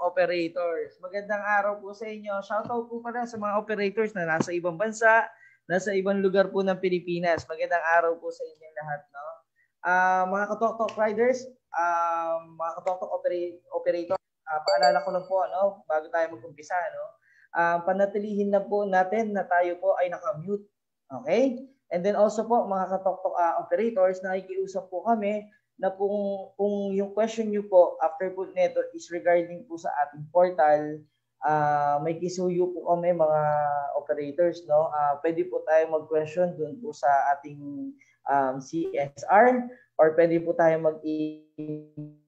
operators. Magandang araw po sa inyo. Shoutout po pala sa mga operators na nasa ibang bansa, nasa ibang lugar po ng Pilipinas. Magandang araw po sa inyo lahat, no? Mga Katok-Tok Riders, mga Katok-Tok operator, paalala ko lang po, ano, bago tayo mag-umpisa, no? Panatilihin na po natin na tayo po ay naka-mute. Okay? And then also po, mga Katok-Tok operators, nakikiusap po kami na kung yung question nyo po after po nito is regarding po sa ating portal, may kisuyo po kami mga operators, no? Pwede po tayo mag-question doon po sa ating CSR, or pwede po tayo mag-email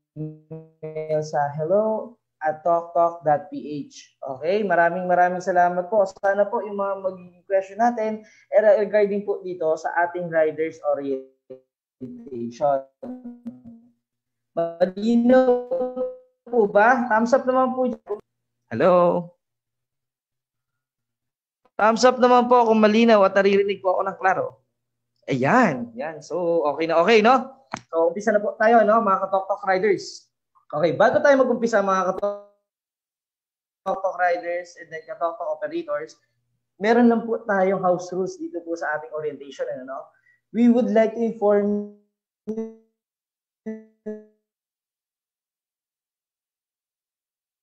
sa hello@talktalk.ph. Okay? Maraming salamat po. Sana po yung mga magiging question natin regarding po dito sa ating riders orientation. Malinaw po ba? Thumbs up naman po. Hello? Thumbs up naman po kung malinaw at naririnig po ako ng klaro. Ayan. Yan. So, okay na okay, no? So, umpisa na po tayo, no? Mga Katok-Tok Riders. Okay, bago tayo mag-umpisa, mga Katok-Tok Riders and then Katok-Tok Operators, meron lang po tayong house rules dito po sa ating orientation, no? We would like to inform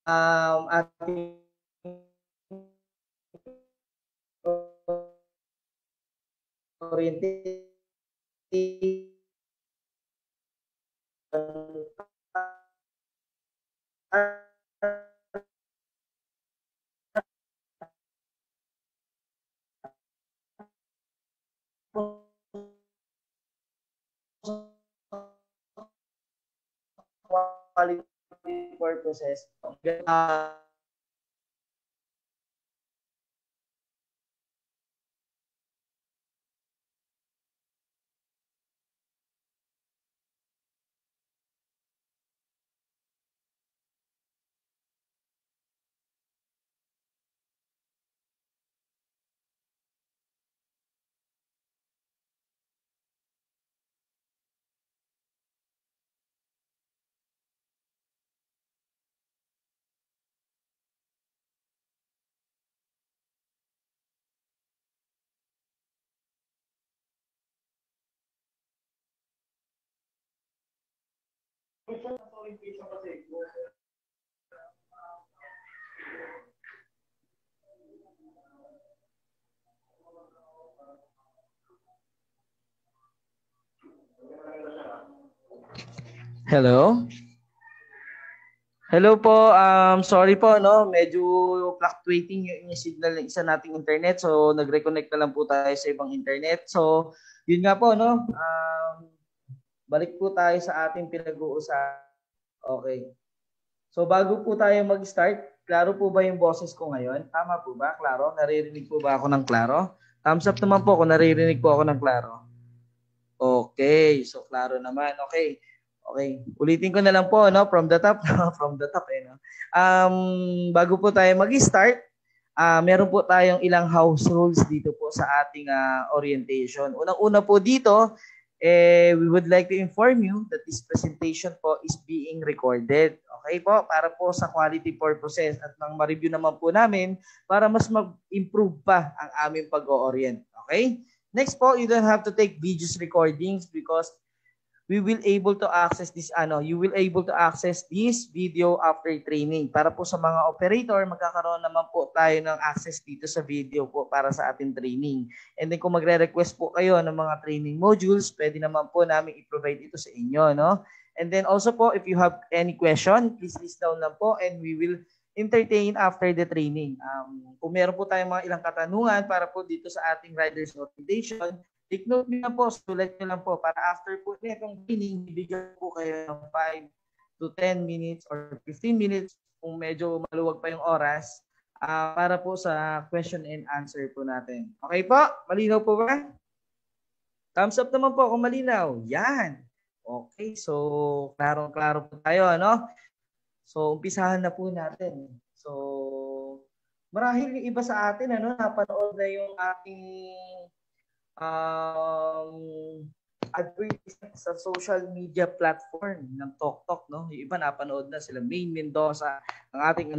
ating orientation quality purposes. Hello? Hello po, sorry po, no, medyo fluctuating yung signal ng isa nating internet, so nag-reconnect na lang po tayo sa ibang internet. So, yun nga po, no, balik po tayo sa ating pinag-uusapan. Okay. So, bago po tayo mag-start, klaro po ba yung boses ko ngayon? Tama po ba? Klaro? Naririnig po ba ako ng klaro? Thumbs up naman po kung naririnig po ako ng klaro. Okay, so klaro naman. Okay. Okay, ulitin ko na lang po, no, from the top, from the top, no. Bago po tayo mag-start, meron po tayong ilang house rules dito po sa ating orientation. Unang-una po dito, we would like to inform you that this presentation po is being recorded. Okay po, para po sa quality purposes at nang ma-review naman po namin para mas mag-improve pa ang aming pag-o-orient. Okay? Next po, you don't have to take videos recordings because we will able to access this you will able to access this video after training. Para po sa mga operator, magkakaroon naman po tayo ng access dito sa video po para sa ating training. And then kung magre-request po kayo ng mga training modules, pwede naman po namin i-provide ito sa inyo, no? And then also po, if you have any question, please list down lang po and we will entertain after the training. Kung meron po tayong mga ilang katanungan para po dito sa ating riders orientation, take note nyo lang po, sulat nyo lang po para after po nitong training, bibigyan po kayo ng 5 to 10 minutes or 15 minutes kung medyo maluwag pa yung oras para po sa question and answer po natin. Okay po? Malinaw po ba? Thumbs up naman po kung malinaw. Yan. Okay, so klaro-klaro po tayo, ano? So, umpisahan na po natin. So, marahil yung iba sa atin, napanood na yung ating advertisement sa social media platform ng TokTok, no? Yung iba napanood na sila Maine Mendoza, ang ating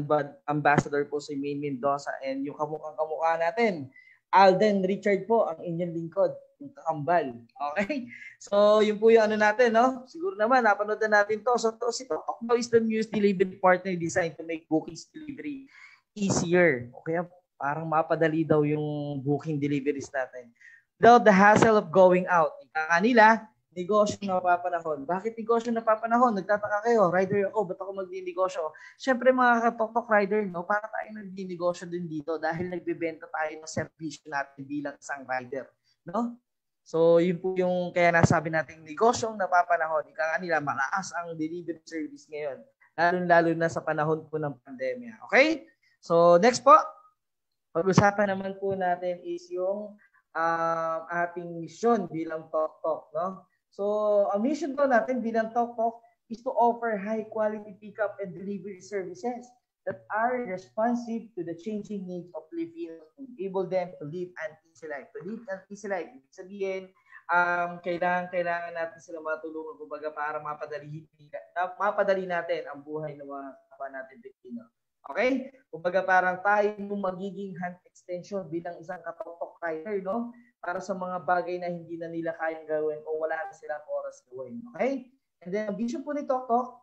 ambassador po si Maine Mendoza, and yung kamukha natin, Alden Richard po, ang inyong lingkod, yung kakambal. Okay? So, yun po yung ano natin, no? Siguro naman, napanood na natin to. So, si TokTok now is the newest delivery partner designed to make bookings delivery easier. Okay? Parang mapadali daw yung booking deliveries natin without the hassle of going out. Ika kanila, negosyo na papanahon. Bakit negosyo na papanahon? Nagtataka kayo, rider ako, ba't ako magdi-negosyo? Siyempre mga ka-TokTok rider, no, para tayo nagdi-negosyo din dito dahil nagbebenta tayo ng servisyo natin bilang isang rider. No? So, yun po yung kaya nasabi natin negosyong napapanahon. Ika kanila, malakas ang delivery service ngayon. Lalo-lalo na sa panahon po ng pandemya. Okay? So, next po, pag-usapan naman po natin is yung ating mission bilang TokTok, no? So, ang mission po natin bilang TokTok is to offer high quality pickup and delivery services that are responsive to the changing needs of Filipinos to enable them to live an easy life. To live an easy life, ibig sabihin, kailangan natin sila matulungan kumbaga para mapadali natin ang buhay ng mga kapwa natin Pilipino. Okay? Kumbaga parang tayo magiging hand extension bilang isang ka-TokTok rider, no? Para sa mga bagay na hindi na nila kayang gawin o wala na silang oras gawin. Okay? And then, ang vision po ni TokTok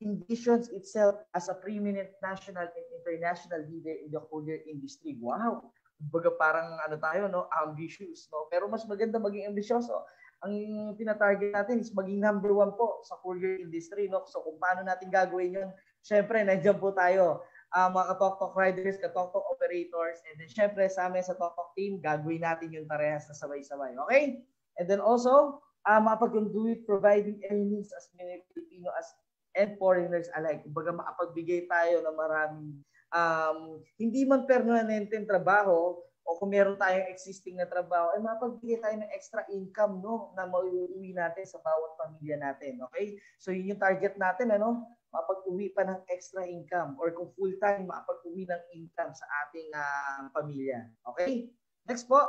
envisions itself as a preeminent national and international leader in the courier industry. Wow! Kumbaga parang ano tayo, no? Ambitious, no? Pero mas maganda maging ambisyoso. Ang tinatarget natin is maging number 1 po sa courier industry, no? So kung paano natin gagawin yun, syempre, nandiyan po tayo. Mga ka-TokTok riders, ka-TokTok operators, and then syempre sa amin sa TokTok team, gagawin natin yung parehas na sabay-sabay. Okay? And then also, makapag-conduit providing earnings as many Filipino as and foreigners alike. Kumbaga makapagbigay tayo ng maraming hindi man permanenteng trabaho o kung meron tayong existing na trabaho, ay mapagbigay tayo ng extra income, no, na mauuwi natin sa bawat pamilya natin. Okay? So yun yung target natin, ano? Mapag-uwi pa ng extra income or kung full-time, mapag-uwi ng income sa ating pamilya. Okay? Next po,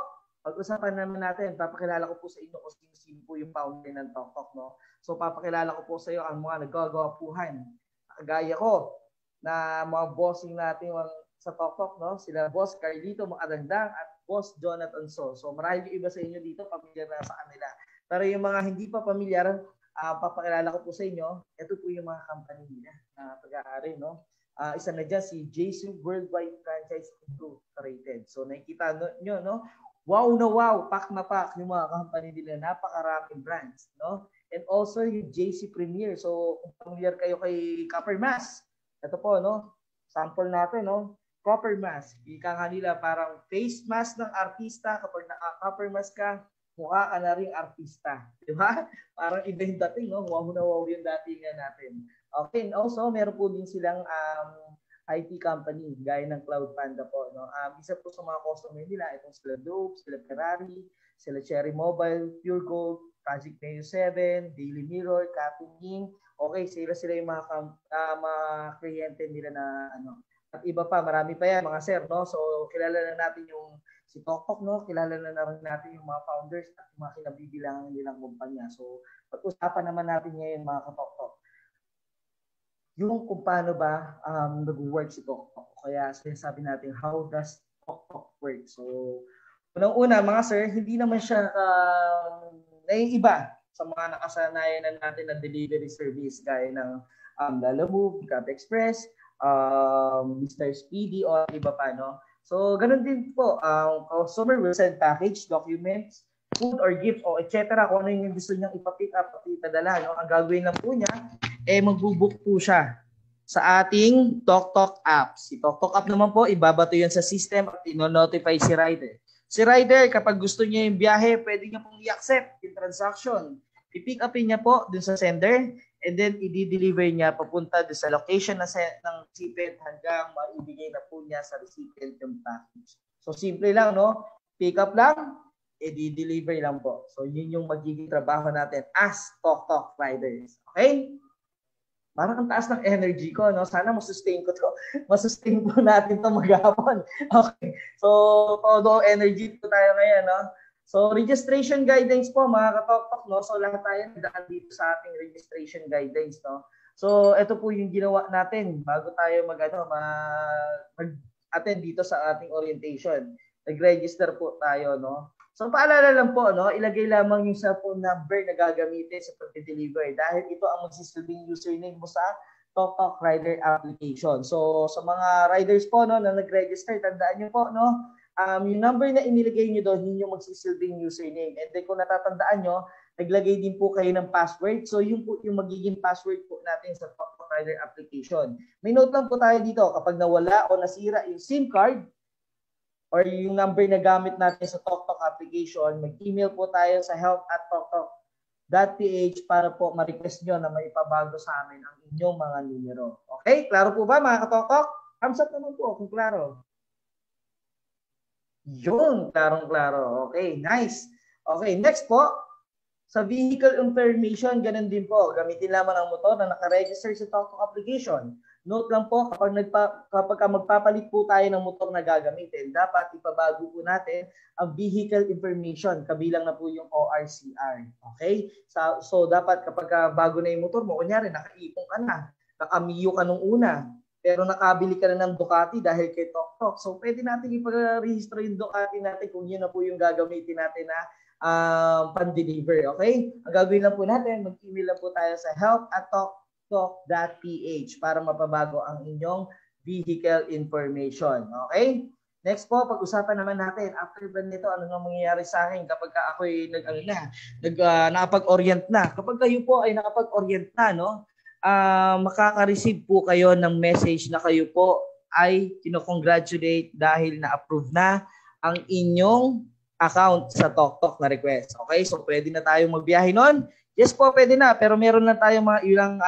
pag-usapan naman natin, papakilala ko po sa inyo kung sino po yung founder ng TokTok, no? So papakilala ko po sa iyo ang mga nagagawapuhan. Gaya ko na mga bossing natin sa TokTok, no? Sila Boss Carlito Makadangdang at Boss Jonathan So. So marahil yung iba sa inyo dito, pamilyar na sa kanila. Pero yung mga hindi pa pamilyar, papakilala ko po sa inyo, ito po yung mga company nila na pag-aari, no? Isa na dyan si JC Worldwide Franchise Incorporated. So nakikita nyo, no? Wow na wow, pack na pack yung mga company nila, napakaraming brands, no? And also yung JC Premier. So kung familiar kayo kay Copper Mask, ito po, no? Sample natin, no? Copper Mask. Ika nga nila parang face mask ng artista. Kapag naka-copper mask ka, mukha ka na rin artista. Di ba? Parang iba yung dating, no? Wow na wow yung datingan natin. Okay, and also meron po din silang IT company, gaya ng Cloud Panda po. No? Isa po sa mga customer nila, itong sila Dope, sila Ferrari, sila Cherry Mobile, Pure Gold, Project Mayo 7, Daily Mirror, Captain. Okay, sila yung mga kliyente nila na ano. At iba pa, marami pa yan mga sir, no? So kilala na natin yung si TokTok, no? Kilala na rin natin yung mga founders at yung mga kinabibilangan nilang kumpanya. So pag-usapan naman natin ngayon mga ka-TokTok, yung kung paano ba nag-work si TokTok. Kaya sinasabi natin, how does TokTok work? So unang-una mga sir, hindi naman siya naiiba sa mga nakasanayan na natin ng delivery service gaya ng Lalamove, Grab Express, Mr. Speedy o iba pa, no? So, ganun din po, customer will send package, documents, food or gift o etc. Kung ano yung gusto niyang ipa-pick up at ipadala, no? Ang gagawin lang po niya, magbubook po siya sa ating TokTok app. Si TokTok app naman po, ibabato yan sa system at ino-notify si rider. Si rider, kapag gusto niya yung biyahe, pwede niya pong i-accept yung transaction. I-pick upin niya po dun sa sender and then i-deliver niya papunta dun sa location ng recipient hanggang maibigay na po niya sa recipient yung package. So simple lang, no? Pick up lang, i-deliver lang po. So yun yung magiging trabaho natin as TokTok riders. Okay? Parang ang taas ng energy ko, no? Sana masustain ko to. Masustain po natin to maghapon. Okay. So, todo energy po tayo ngayon, no? So registration guidelines po mga katoktok, no? So lahat tayo nandaan dito sa ating registration guidelines, no? So ito po yung ginawa natin bago tayo mag-attend dito sa ating orientation. Nag-register po tayo, no? So paalala lang po, no? Ilagay lamang yung cellphone number na gagamitin sa pag-deliver dahil ito ang magsisilbing username mo sa TokTok Rider application. So sa mga riders po, no, na nag-register, tandaan niyo po, no? Yung number na inilagay nyo doon, yun yung magsisilbing username. And then kung natatandaan nyo, naglagay din po kayo ng password. So yun po yung magiging password po natin sa TokTok Rider application. May note lang po tayo dito, kapag nawala o nasira yung SIM card or yung number na gamit natin sa TokTok application, mag-email po tayo sa help@toktok.ph para po ma-request nyo na maipabago sa amin ang inyong mga numero. Okay? Klaro po ba mga katoktok? Thumbs up naman po kung klaro. Yun, klarong-klaro. Okay, nice. Okay, next po. Sa vehicle information, ganun din po. Gamitin lamang ang motor na nakaregister sa TokTok application. Note lang po, kapag magpapalit po tayo ng motor na gagamitin, dapat ipabago po natin ang vehicle information. Kabilang na po yung ORCR. Okay? So dapat kapag bago na yung motor mo, kunyari, nakaipong ka na, nakamiyo ka nung una, pero nakabili ka na ng Ducati dahil kay TokTok. So pwede natin ipag-register yung Ducati natin kung yun na po yung gagamitin natin na pan-deliver. Okay? Ang gagawin lang po natin, mag-email lang po tayo sa help@toktok.ph para mapabago ang inyong vehicle information. Okay? Next po, pag-usapan naman natin, after ba nito, ano nga mangyayari sa akin kapag ako'y nakapag-orient na. Kapag kayo po ay nakapag-orient na, no? Makaka-receive po kayo ng message na kayo po ay kino-congratulate dahil na-approve na ang inyong account sa TokTok na request. Okay? So pwede na tayong magbiyahe nun? Yes po, pwede na. Pero meron na tayong mga ilang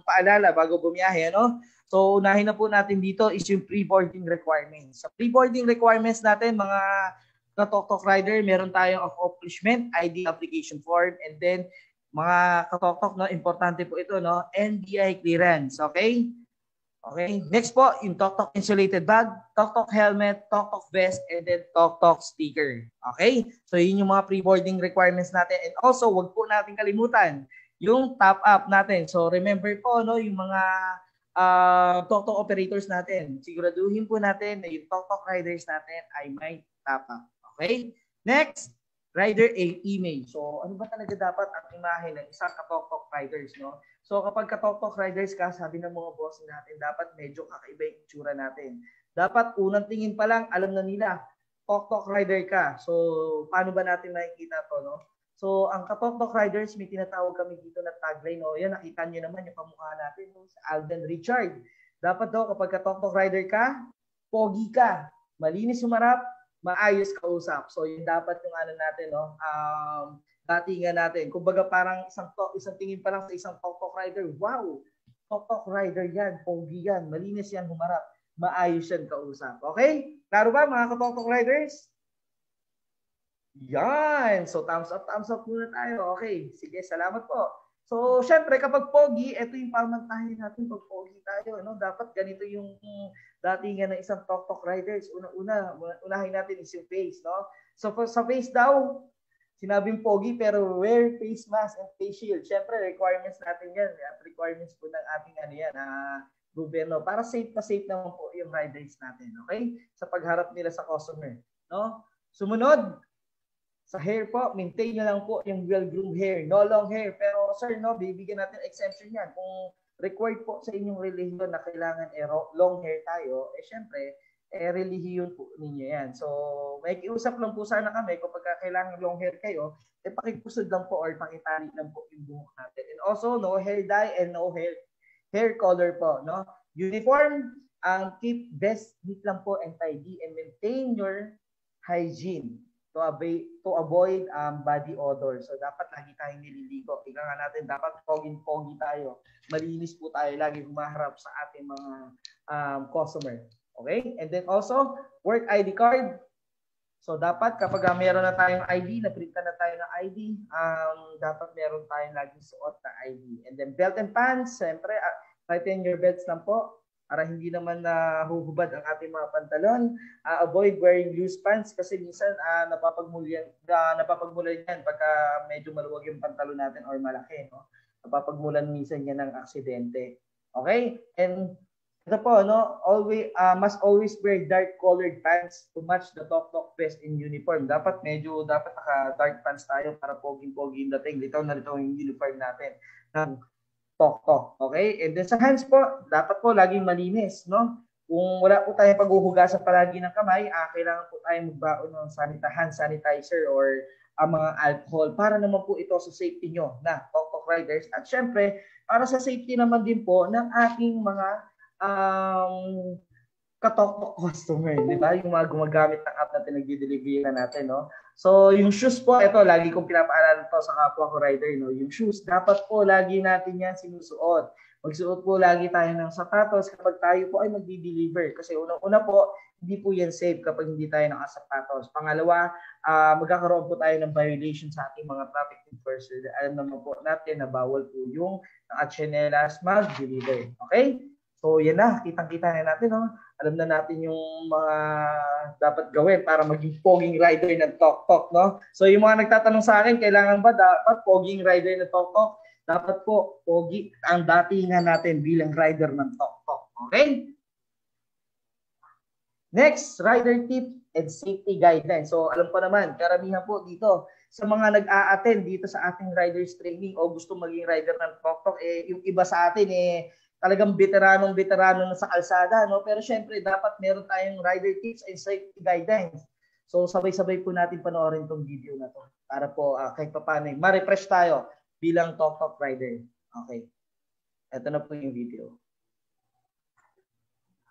paalala bago bumiyahe. Ano? So unahin na po natin dito is yung pre-boarding requirements. Sa pre-boarding requirements natin, mga TokTok rider, meron tayong accomplishment, ID application form, and then mga katoktok, no, importante po ito, no, NBI clearance, okay? Okay, next po, yung TokTok insulated bag, TokTok helmet, TokTok vest, and then TokTok sticker. Okay? So yun yung mga pre-boarding requirements natin. And also, wag po natin kalimutan yung top up natin. So remember po, no, yung mga TokTok operators natin, siguraduhin po natin na yung TokTok riders natin ay may top up. Okay? Next, rider email. So, ano ba talaga dapat ang imahe ng isang katoktok riders, no? So, kapag katoktok riders ka, sabi ng mga boss natin, dapat medyo kakaiba yung itsura natin. Dapat unang tingin pa lang, alam na nila, toktok rider ka. So, paano ba natin makikita to, no? So, ang katoktok riders, may tinatawag kami dito na tagline, no? Yan, nakita nyo naman yung kamukha natin, no? Sa Alden Richard. Dapat daw, kapag katoktok rider ka, pogi ka, malinis humarap, maayos kausap. So yun dapat yung ano natin, no, datingan natin. Kumbaga parang isang tingin pa lang sa isang TokTok rider, wow, TokTok rider yan, pogi yan, malinis yan humarap, maayos yan kausap. Okay? Klaro ba mga TokTok riders? Yan. So thumbs up muna tayo. Okay. Sige, salamat po. So, syempre, kapag pogi, ito yung pamantahin natin pag pogi tayo. No? Dapat ganito yung datingan ng isang TokTok riders. Unahin natin is yung face. No? So, sa face daw, sinabing pogi, pero wear face mask and face shield. Syempre, requirements natin yan. Requirements po ng ating gobyerno. Para safe na safe naman po yung riders natin. Okay? Sa pagharap nila sa customer. No? Sumunod, sa hair po, maintain nyo lang po yung well-groomed hair. No long hair. Pero sir, no, bibigyan natin exemption yan. Kung required po sa inyong relihiyon na kailangan long hair tayo, syempre, relihiyon po ninyo yan. So, may kiusap lang po sana kami kapag kailangan long hair kayo, pakipusod lang po or pakitali lang po yung buhok natin. And also, no hair dye and no hair color po. No? Uniform, keep best neat lang po and tidy and maintain your hygiene to avoid body odor. So, dapat lagi tayong nililigo. Tingnan nga natin, dapat pogi tayo. Malinis po tayo lagi humaharap sa ating mga customer. Okay? And then also, work ID card. So, dapat kapag meron na tayong ID, naprintan na tayo ng ID, dapat meron tayong laging suot na ID. And then belt and pants, siyempre, tighten your belts lang po. para hindi naman huhubad ang ating mga pantalon. Avoid wearing loose pants kasi minsan napapagmulan yan pagka medyo maluwag yung pantalon natin or malaki. No? Napapagmulan minsan yan ng aksidente. Okay? And ito po, no, must always wear dark colored pants to match the Tok vest in uniform. Dapat naka dark pants tayo para poging-pogi yung dating. Litaw na litaw yung uniform natin ng Tok. Okay? And then sa hands po, dapat po laging malinis, no? Kung wala po tayong paghuhugasan palagi ng kamay, kailangan po tayong magbaon ng hand sanitizer or mga alcohol para naman po ito sa safety nyo na Tok riders. At syempre, para sa safety naman din po ng aking mga katok customer, di ba? Yung mga gumagamit ng app na pinag-delivery na natin, no? So, yung shoes po, ito, lagi kong pinapaalala to sa kapwa ko rider, no? Yung shoes, dapat po lagi natin yan sinusuot. Magsuot po lagi tayo ng sapatos kapag tayo po ay magdi-deliver. Kasi unang-una po, hindi po yan safe kapag hindi tayo nakasapatos. Pangalawa, magkakaroon po tayo ng violation sa ating mga traffic enforcer. Alam naman po natin na bawal po yung tsinelas mag-deliver. Okay? So, yan na. Kitang-kita na natin. No? Alam na natin yung mga dapat gawin para maging poging rider ng Tok. No? So, yung mga nagtatanong sa akin, kailangan ba dapat poging rider ng Tok? Dapat po, pogi ang datingan natin bilang rider ng Tok. Okay? Next, rider tip and safety guidelines. So, alam ko naman, karamihan po dito sa mga nag-a-attend dito sa ating riders training o gusto maging rider ng Tok, yung iba sa atin, talagang veteranong-veterano na sa kalsada, no? Pero syempre, dapat meron tayong rider tips and safety guidelines. So, sabay-sabay po natin panoorin tong video na to para po kahit paano ma-refresh tayo bilang Tok rider. Okay. Ito na po yung video.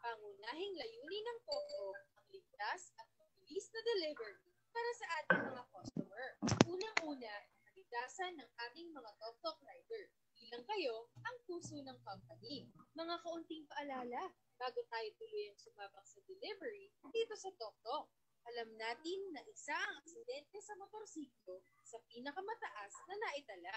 Pangunahing layunin ng Tok ang ligtas at mabilis na delivery para sa ating mga customer. Unang-una, ligtasan ng ating mga Tok rider. Bilang kayo ang puso ng company. Mga kaunting paalala bago tayo tuluyang sumabak sa delivery dito sa Tok. Alam natin na isa ang aksidente sa motorsiklo sa pinakamataas na naitala.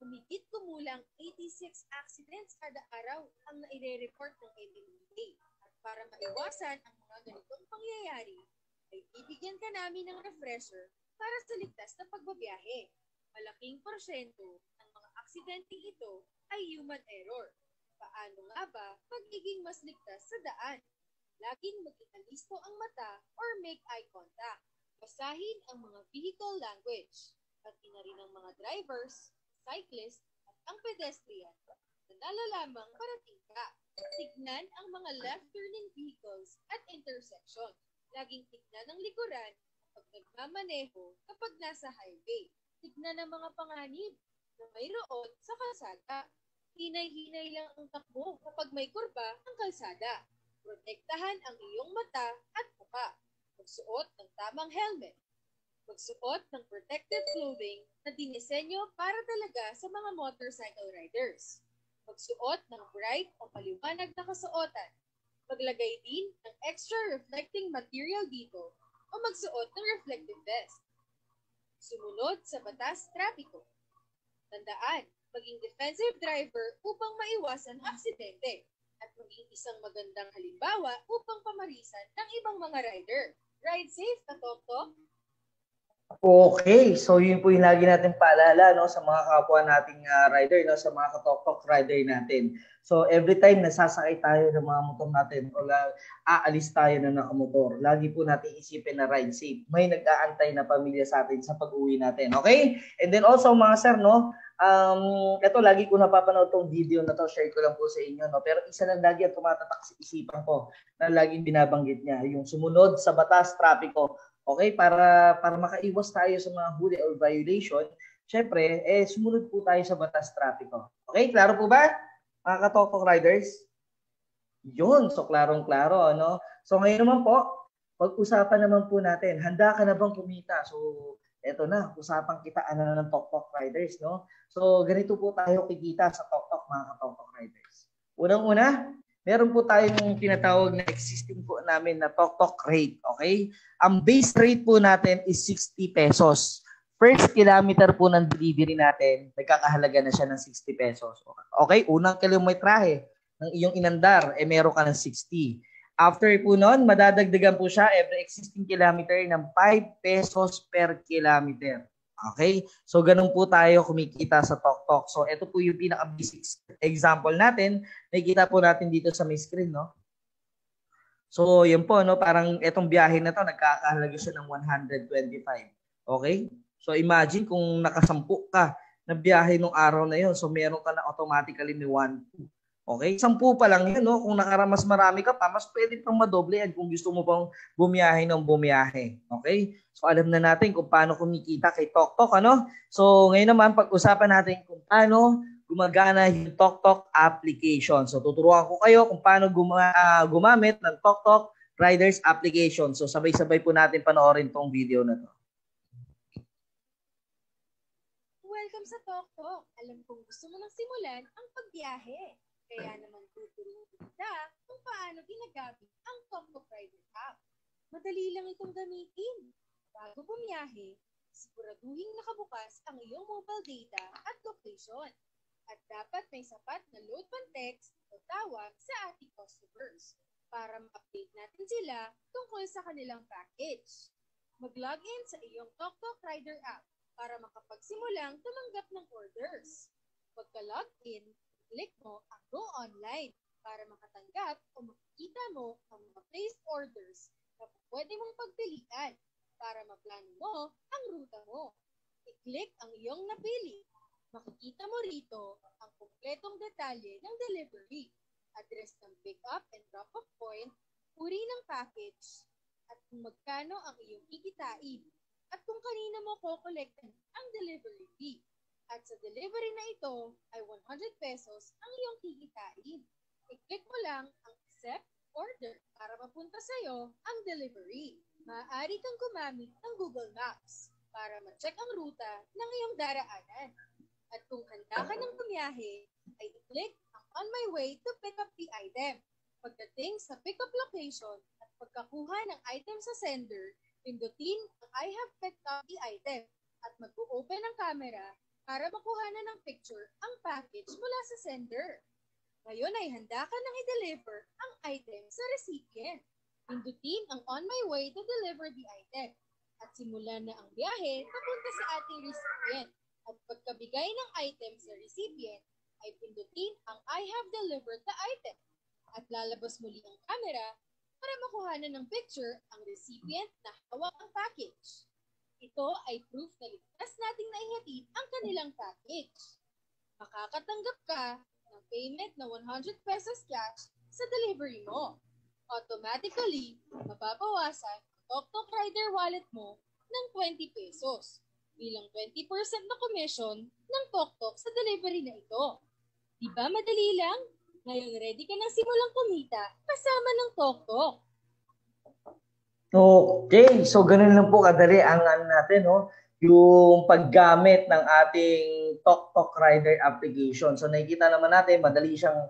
Humigit kumulang 86 accidents kada araw ang naire-report ng NTSA. At para maiwasan ang mga ganitong pangyayari, ay bibigyan ka namin ng refresher para sa ligtas na pagbabiyahe. Malaking porsyento ng mga aksidente ito ay human error. Paano nga ba magiging mas ligtas sa daan? Laging maging alisto ang mata or make eye contact. Basahin ang mga vehicle language. Pati na rin ang mga drivers, cyclists, at ang pedestrian. Nadala lamang parating ka. Tignan ang mga left turning vehicles at intersection. Laging tignan ang likuran kapag nagmamaneho kapag nasa highway. Tignan ang mga panganib na mayroon sa kalsada. Hinay-hinay lang ang takbo kapag may kurba ang kalsada. Protektahan ang iyong mata at mukha. Magsuot ng tamang helmet. Magsuot ng protective clothing na dinisenyo para talaga sa mga motorcycle riders. Magsuot ng bright o maliwanag na kasuotan. Maglagay din ng extra reflecting material dito o magsuot ng reflective vest. Sumunod sa batas trapiko. Tandaan, maging defensive driver upang maiwasan aksidente at maging isang magandang halimbawa upang pamarisan ng ibang mga rider. Ride safe, Tok. Okay, so yun po yung lagi natin paalala, no, sa mga kapwa nating rider, no, sa mga katok rider natin. So every time nasasakay tayo ng mga motor natin o aalis tayo na nakamotor, lagi po natin isipin na ride safe. May nag-aantay na pamilya sa atin sa pag-uwi natin. Okay? And then also mga sir, no, ito lagi ko napapanood tong video na to, share ko lang po sa inyo, no. Pero isa lang lagi ang tumatatak sa isipan ko na laging binabanggit niya, yung sumunod sa batas trapiko. Okay, para makaiwas tayo sa mga huli or violation, syempre, sumunod po tayo sa batas trapiko. Okay, klaro po ba, mga katok riders? Yun, so klarong-klaro, ano? So ngayon naman po, pag-usapan naman po natin, handa ka na bang kumita? So, eto na, usapan kita na ng Tok riders, no? So, ganito po tayo kikita sa Tok, mga katok riders. Unang-una, meron po tayong tinatawag na existing po namin na Tok rate, okay? Ang base rate po natin is 60 pesos. First kilometer po ng delivery natin, nagkakahalaga na siya ng 60 pesos. Okay, unang kilometrahe, ng iyong inandar, meron ka ng 60. After po noon, madadagdagan po siya every existing kilometer ng 5 pesos per kilometer. Okay? So, ganun po tayo kumikita sa TokTok. So, ito po yung pinaka-basic example natin. Nakikita po natin dito sa may screen, no? So, yun po, no? Parang itong biyahe na to, nagkakahalaga siya ng 125. Okay? So, imagine kung nakasampu ka na biyahe nung araw na yun. So, meron ka na automatically ni 1, 2. Okay? 10 pa lang yun, no? Kung nakaramas marami ka pa, mas pwede pang madoble yan kung gusto mo pang bumiyahe ng bumiyahe. Okay? So, alam na natin kung paano kumikita kay TokTok, ano? So, ngayon naman, pag-usapan natin kung paano gumagana yung TokTok application. So, tuturuan ko kayo kung paano gumamit ng TokTok Riders application. So, sabay-sabay po natin panoorin tong video na to. Welcome sa TokTok. Alam kong gusto mo nang simulan ang pagbiyahe. Kaya naman tuturuan kita kung paano ginagamit ang TokTok Rider app. Madali lang itong gamitin. Bago bumiyahe, siguraduhin nakabukas ang iyong mobile data at location. At dapat may sapat na load pan-text o tawag sa ating customers para ma-update natin sila tungkol sa kanilang package. Mag-login sa iyong TokTok Rider app para makapagsimulang tumanggap ng orders. Pagka-login, click mo ang Go Online para makatanggap o makikita mo ang mga placed orders na pwede mong pagpilian para maplano mo ang ruta mo. I-click ang iyong napili. Makikita mo rito ang kumpletong detalye ng delivery, address ng pick-up and drop-off point, uri ng package, at kung magkano ang iyong kikitain, at kung kanina mo kokolektan ang delivery fee. At sa delivery na ito ay 100 pesos ang iyong kikitain. I-click mo lang ang accept order para mapunta sa iyo ang delivery. Maaari kang gumamit ng Google Maps para ma-check ang ruta ng iyong daraanan. At kung handa ka ng bumiyahe, ay i-click ang On My Way to pick up the item. Pagdating sa pick-up location at pagkakuha ng item sa sender, pindutin ang I have picked up the item at mag-open ang camera para makuha na ng picture ang package mula sa sender. Ngayon ay handa ka nang i-deliver ang item sa recipient. Pindutin ang On My Way to deliver the item at simulan na ang biyahe papunta sa ating recipient. At pagkabigay ng item sa recipient, ay pindutin ang I have delivered the item at lalabas muli ang camera para makuha na ng picture ang recipient na hawak ang package. Ito ay proof na ligtas nating naihatid ang kanilang package. Makakatanggap ka ng payment na 100 pesos cash sa delivery mo. Automatically, mababawasan ang TokTok Rider wallet mo ng 20 pesos bilang 20% na commission ng TokTok sa delivery na ito. Diba madali lang? Ngayon ready ka nang simulang kumita kasama ng TokTok. Okay, so ganun lang po kadali ang natin, no? Yung paggamit ng ating TokTok Rider application. So nakikita naman natin, madali siyang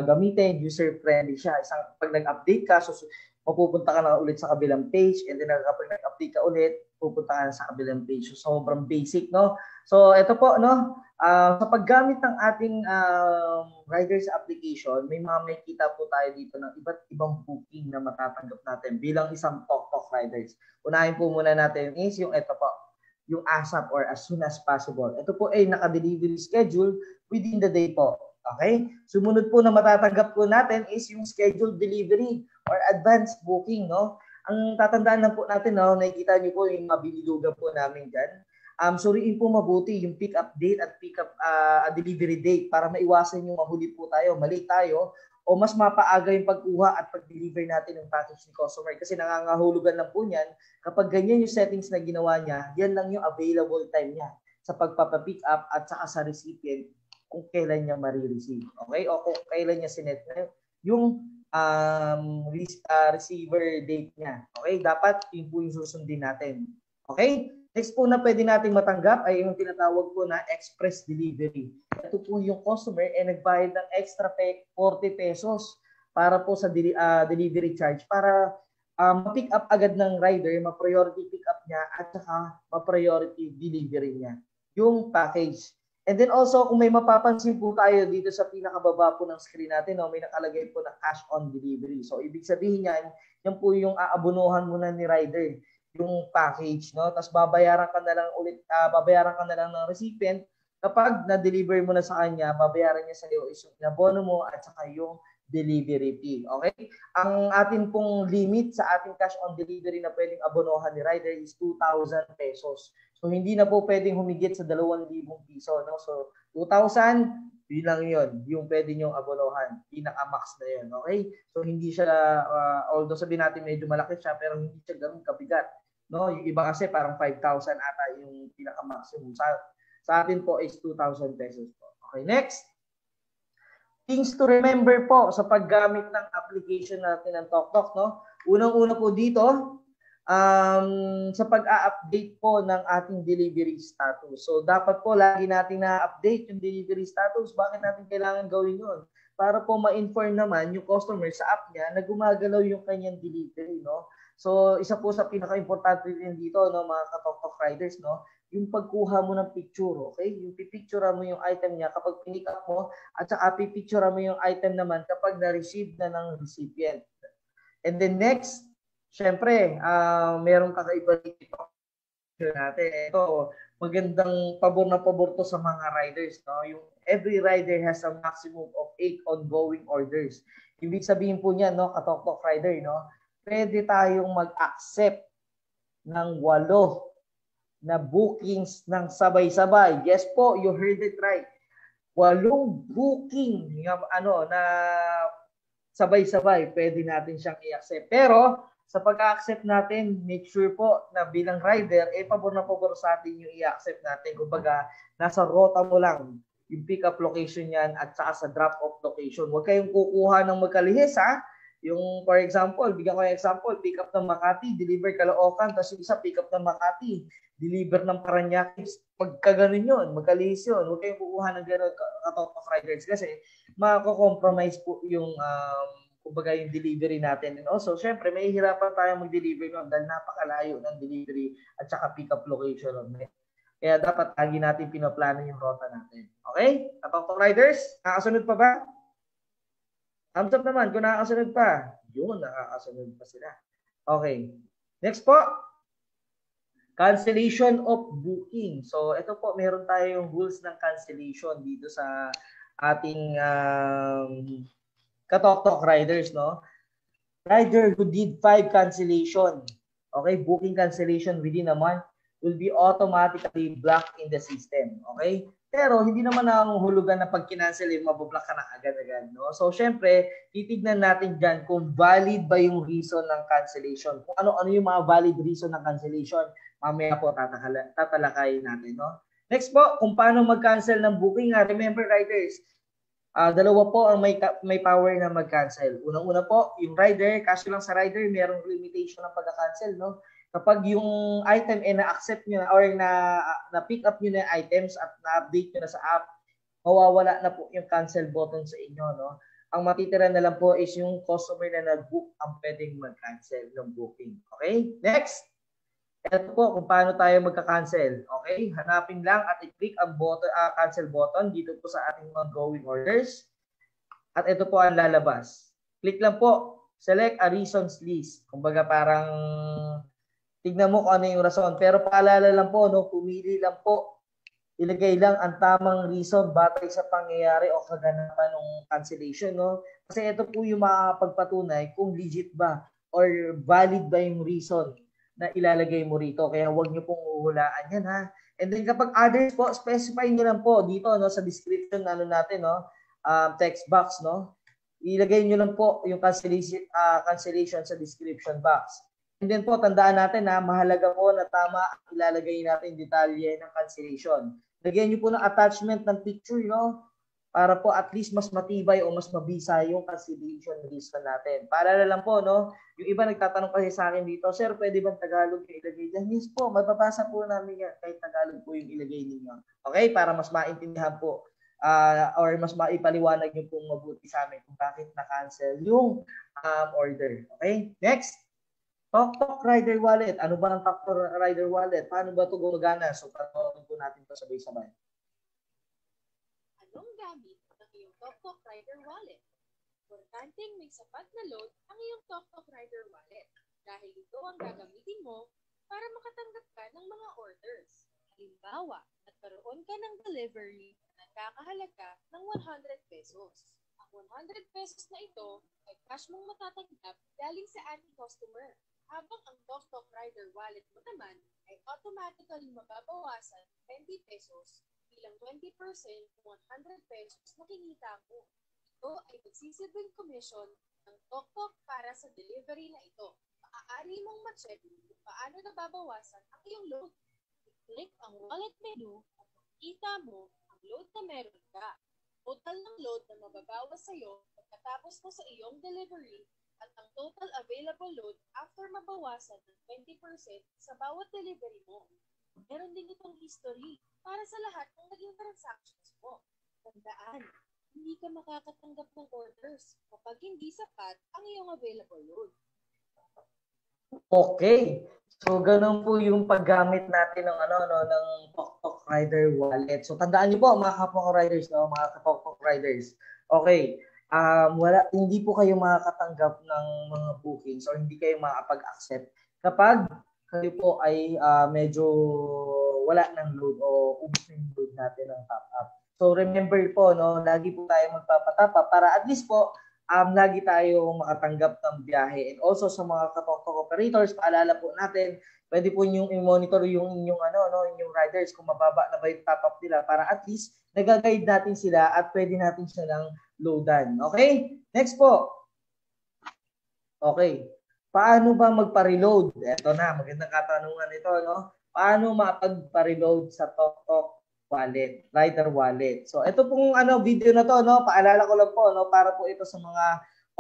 gamitin, user-friendly siya. Pag nag-update ka, so mapupunta ka na ulit sa kabilang page, and then kapag nag-update ka ulit, pupunta ka na sa kabilang page. So sobrang basic, no? So ito po, no? Sa paggamit ng ating Riders application, may mga makikita po tayo dito ng iba't ibang booking na matatanggap natin bilang isang TokTok Riders. Unahin po muna natin is yung ito po, yung ASAP or as soon as possible. Ito po ay naka-delivery schedule within the day po. Okay? Sumunod po na matatanggap po natin is yung scheduled delivery or advanced booking, no? Ang tatandaan lang po natin, no, nakikita niyo po yung mabililugan po namin dyan. Suriin po mabuti yung pick up date at pick up delivery date para maiwasan yung mahuli po tayo, mali tayo, o mas mapaaga yung pagkuha at pag-deliver natin ng package ni customer. Kasi nangangahulugan lang po niyan, kapag ganyan yung settings na ginawa niya, yan lang yung available time niya sa pagpapapick up at saka sa recipient kung kailan niya marireceive. Okay? O kung kailan niya sinet yung receiver date niya. Okay? Dapat yun po yung susundin natin. Okay? Next po na pwede nating matanggap ay yung tinatawag po na express delivery. Ito po yung customer ay nagbayad ng extra 40 pesos para po sa delivery charge para ma-pick up agad ng rider, ma-priority pick up niya at saka ma-priority delivery niya yung package. And then also, kung may mapapansin po tayo dito sa pinakababa po ng screen natin, no, may nakalagay po na cash on delivery. So, ibig sabihin yan, yan po yung aabunuhan muna ni rider, yung package, no? Tapos babayaran ka na lang ulit, babayaran ka na lang ng recipient. Kapag na-deliver mo na sa kanya, babayaran niya sa iyo is yung inabono mo at saka yung delivery fee. Okay? Ang atin pong limit sa ating cash on delivery na pwedeng abonohan ni rider is 2,000 pesos. So, hindi na po pwedeng humigit sa 2,000 piso. No? So, 2,000, yun lang yun. Yung pwede nyong abonohan. Pinaka-max na yun. Okay? So, hindi siya, although sabihin natin medyo malaki siya, pero hindi siya ganun kabigat. No? Yung iba kasi parang 5,000 ata yung pinaka-maximum. Sa atin po is 2,000 pesos po. Okay, next. Things to remember po sa paggamit ng application natin ng TokTok. No? Unang-una po dito, sa pag-a-update po ng ating delivery status. So, dapat po lagi natin na-update yung delivery status. Bakit natin kailangan gawin yun? Para po ma-inform naman yung customer sa app niya na gumagalaw yung kanyang delivery. No? So, isa po sa pinaka-importante din dito, no, mga ka-TokTok riders, no, yung pagkuha mo ng picture, okay? Yung pipicturean mo yung item niya kapag pinick up mo at saka pipicturean mo yung item naman kapag na-receive na ng recipient. And then next, syempre, merong kakaiba dito natin. Ito, magandang pabor na pabor to sa mga riders. No? Yung every rider has a maximum of 8 ongoing orders. Ibig sabihin po niya, no, ka-TokTok rider, no, pwede tayong mag-accept ng 8 na bookings ng sabay-sabay. Yes po, you heard it right. 8 booking na sabay-sabay, pwede natin siyang i-accept. Pero sa pag-accept natin, make sure po na bilang rider, pabor na pabor sa atin yung i-accept natin. Kumbaga, nasa rota mo lang yung pick-up location yan at saka sa drop-off location. Huwag kayong kukuha ng magkalihis, ha? Yung, for example, bigyan ko yung example, pick-up ng Makati, deliver Caloocan, tapos yung isa pick-up ng Makati, deliver ng Parañaque. Pagka ganun yun, magkalihis yun. Huwag kayong kukuha ng gano'n ka-TokTok riders kasi mako-compromise po yung kumbaga yung delivery natin. And also, syempre, may hirapan tayong mag-deliver nun dahil napakalayo ng delivery at saka pick-up location nun. Kaya dapat lagi natin pinaplano yung rota natin. Okay? ka-TokTok riders, nakasunod pa ba? Thumbs up naman kung nakakasunod pa. Yun, nakakasunod pa sila. Okay. Next po. Cancellation of booking. So, ito po, meron tayong rules ng cancellation dito sa ating ka-TokTok riders, no? Rider who did 5 cancellation, okay, booking cancellation within a month will be automatically blocked in the system. Okay? Pero hindi naman nanguhulugan na pag kinancel mabablock ka na agad-agad, no? So syempre, titignan natin diyan kung valid ba yung reason ng cancellation. Kung ano-ano yung mga valid reason ng cancellation, mamaya po tatalakayin natin, no? Next po, kung paano mag-cancel ng booking. Remember riders, dalawa po ang may power na mag-cancel. Unang-una po, yung rider, kaso lang sa rider, merong limitation ng pagka-cancel, no? Kapag yung item na-accept nyo or na-pick up nyo na yung items at na-update nyo na sa app, mawawala na po yung cancel button sa inyo, no? Ang matitira na lang po is yung customer na nag-book ang pwedeng mag-cancel ng booking. Okay? Next! Ito po kung paano tayo magka-cancel. Okay? Hanapin lang at i-click ang cancel button dito po sa ating ongoing orders. At ito po ang lalabas. Click lang po. Select a reasons list. Kumbaga parang tignan mo kung ano yung rason. Pero paalala lang po, no, pumili lang po. Ilagay lang ang tamang reason batay sa pangyayari o kaganapan ng cancellation. No? Kasi ito po yung makapagpatunay kung legit ba or valid ba yung reason na ilalagay mo rito. Kaya huwag nyo pong uhulaan yan, ha. And then kapag others po, specify nyo lang po dito, no, sa description natin, no, text box, no. Ilagay nyo lang po yung cancellation sa description box. And then po, tandaan natin na mahalaga po na tama ilalagay natin detalye ng cancellation. Lagyan nyo po ng attachment ng picture, no, para po at least mas matibay o mas mabisa yung cancellation reason natin. Para lang po, no, yung iba nagtatanong kasi sa akin dito, sir, pwede bang Tagalog yung ilagay dyan? Yes po, mababasa po namin yan kahit Tagalog po yung ilagay ninyo. Okay, para mas maintindihan po or mas maipaliwanag nyo pong mabuti sa amin kung bakit na-cancel yung order. Okay, next. TokTok Rider Wallet. Ano ba ang TokTok Rider Wallet? Paano ba ito gumagana? So, panoorin po natin ito sabay-sabay. anong gamit ng iyong TokTok Rider wallet. Importanteng may sapat na load ang iyong TokTok Rider wallet dahil ito ang gagamitin mo para makatanggap ka ng mga orders. Halimbawa, nagkaroon ka ng delivery na nagkakahalaga ng 100 pesos. Ang 100 pesos na ito ay cash mong matatanggap galing sa ating customer. Habang ang TokTok Rider wallet mo naman ay automatically mababawasan 20 pesos bilang 20% ng 100 pesos na kinita mo. Ito ay magsisilbing commission ng TokTok para sa delivery na ito. Maaari mong ma-check kung paano nababawasan ang iyong load. I-click ang wallet menu at makikita mo ang load na meron ka. Total ng load na mababawas sa iyo pagkatapos mo sa iyong delivery at ang total available load after mabawasan ng 20% sa bawat delivery mo. Meron din itong history para sa lahat ng naging transactions mo. Tandaan, hindi ka makakatanggap ng orders kapag hindi sapat ang iyong available load. Okay. So ganun po yung paggamit natin ng ng TokTok Rider wallet. So tandaan niyo po mga kapwa riders, mga TokTok riders. Okay. Hindi po kayo makakatanggap ng mga bookings or hindi kayo makakapag-accept kapag kayo po ay medyo wala ng load o ubos na yung load natin ng top up. So remember po, lagi po tayo magpapatap up para at least po lagi tayo makatanggap ng biyahe. And also sa mga TokTok operators, paalala po natin, pwede po niyo i-monitor yung inyong inyong riders kung mababa na ba yung top up nila para at least nag-guide natin sila at pwede natin silang loadan. Okay? Next po. Okay. Paano ba magpa-reload? Ito na, magandang katanungan ito, Paano mapagpa-reload sa TokTok wallet, Rider wallet. So ito pong video na to, paalala ko lang po, para po ito sa mga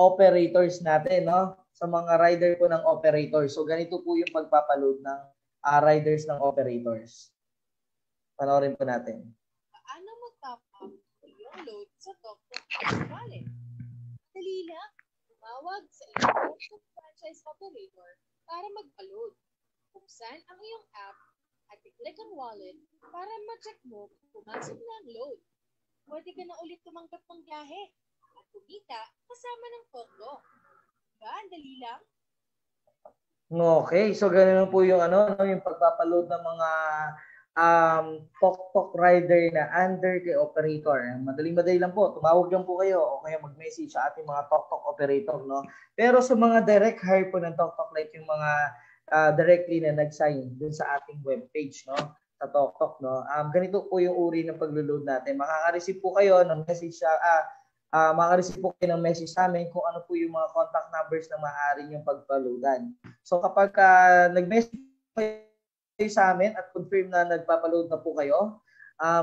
operators natin, sa mga rider po ng operators. So ganito po yung pagpapaload ng riders ng operators. Panoorin po natin. Paano mag-top up yung load sa TokTok wallet? Dali lang, tumawag sa iyong TokTok franchise operator para magpa-load. Buksan ang iyong app at i-click ang wallet para ma-check mo kung pumasok na ang load. Pwede ka na ulit tumanggap ng biyahe at kumita kasama ng TokTok. Diba? Ang dali lang. Okay, so ganun po yung yung pagpapaload ng mga TokTok rider na under kay operator. Madaling-madali lang po, tumawag lang po kayo o kaya mag-message sa ating mga TokTok operator, Pero sa mga direct hire po ng TokTok, like yung mga directly na nag-sign dun sa ating webpage, sa TokTok, ganito po yung uri ng paglo-load natin. Makaka-receive po kayo ng message makaka-receive po kayo ng message sa amin kung ano po yung mga contact numbers na maaari yung pagpa-loadan. So kapag nag-message kayo sa amin at confirm na nagpapa-load na po kayo,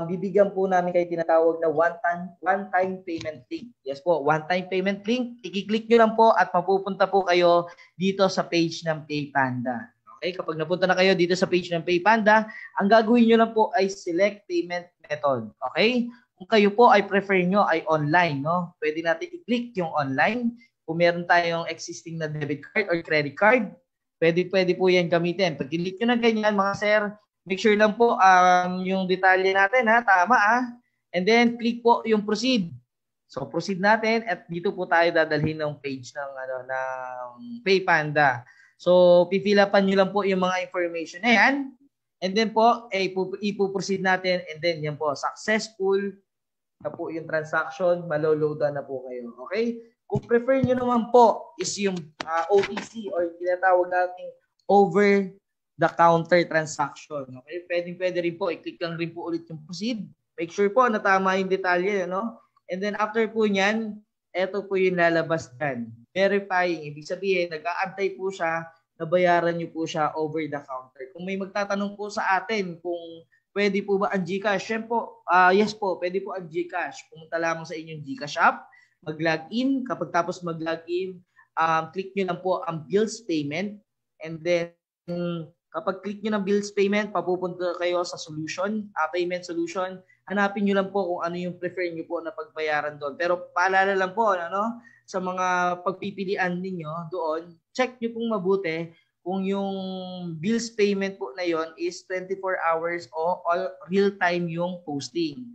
bibigyan po namin kayo tinatawag na one-time payment link. Yes po, one-time payment link. I-click nyo lang po at mapupunta po kayo dito sa page ng PayPanda. Okay, kapag napunta na kayo dito sa page ng PayPanda, ang gagawin nyo lang po ay select payment method. Okay? Kung kayo po ay prefer nyo ay online, pwede natin i-click yung online. Kung meron tayong existing na debit card or credit card, pwede po yan gamitin. Pag click nyo na ganyan, mga sir, make sure lang po yung detalye natin, tama. And then click po yung proceed. So proceed natin at dito po tayo dadalhin ng page ng ng PayPanda. So pipilapan niyo lang po yung mga information na yan. And then po ipo-proceed natin and then yan po successful na po yung transaction, maloloadan na po kayo. Okay? Kung prefer niyo naman po is yung OTC or tinatawag nating over the counter transaction. Okay? Pwede rin po, i-click lang rin po ulit yung proceed. Make sure po na tama yung detalye, And then after po niyan, eto po yung lalabas dyan. Verifying, ibig sabihin, nag-a-apply po siya, nabayaran niyo po siya over the counter. Kung may magtatanong po sa atin kung pwede po ba ang GCash, yes po, pwede po ang GCash. Pumunta lamang sa inyong GCash app, mag-login. Kapag tapos mag-login, click nyo lang po ang bills payment. And then, kapag click nyo ng bills payment, papupunta kayo sa solution, payment solution. Hanapin nyo lang po kung ano yung prefer nyo po na pagbayaran doon. Pero paalala lang po, sa mga pagpipilian ninyo doon, check nyo pong mabuti kung yung bills payment po na yon is 24 hours o all real time yung posting.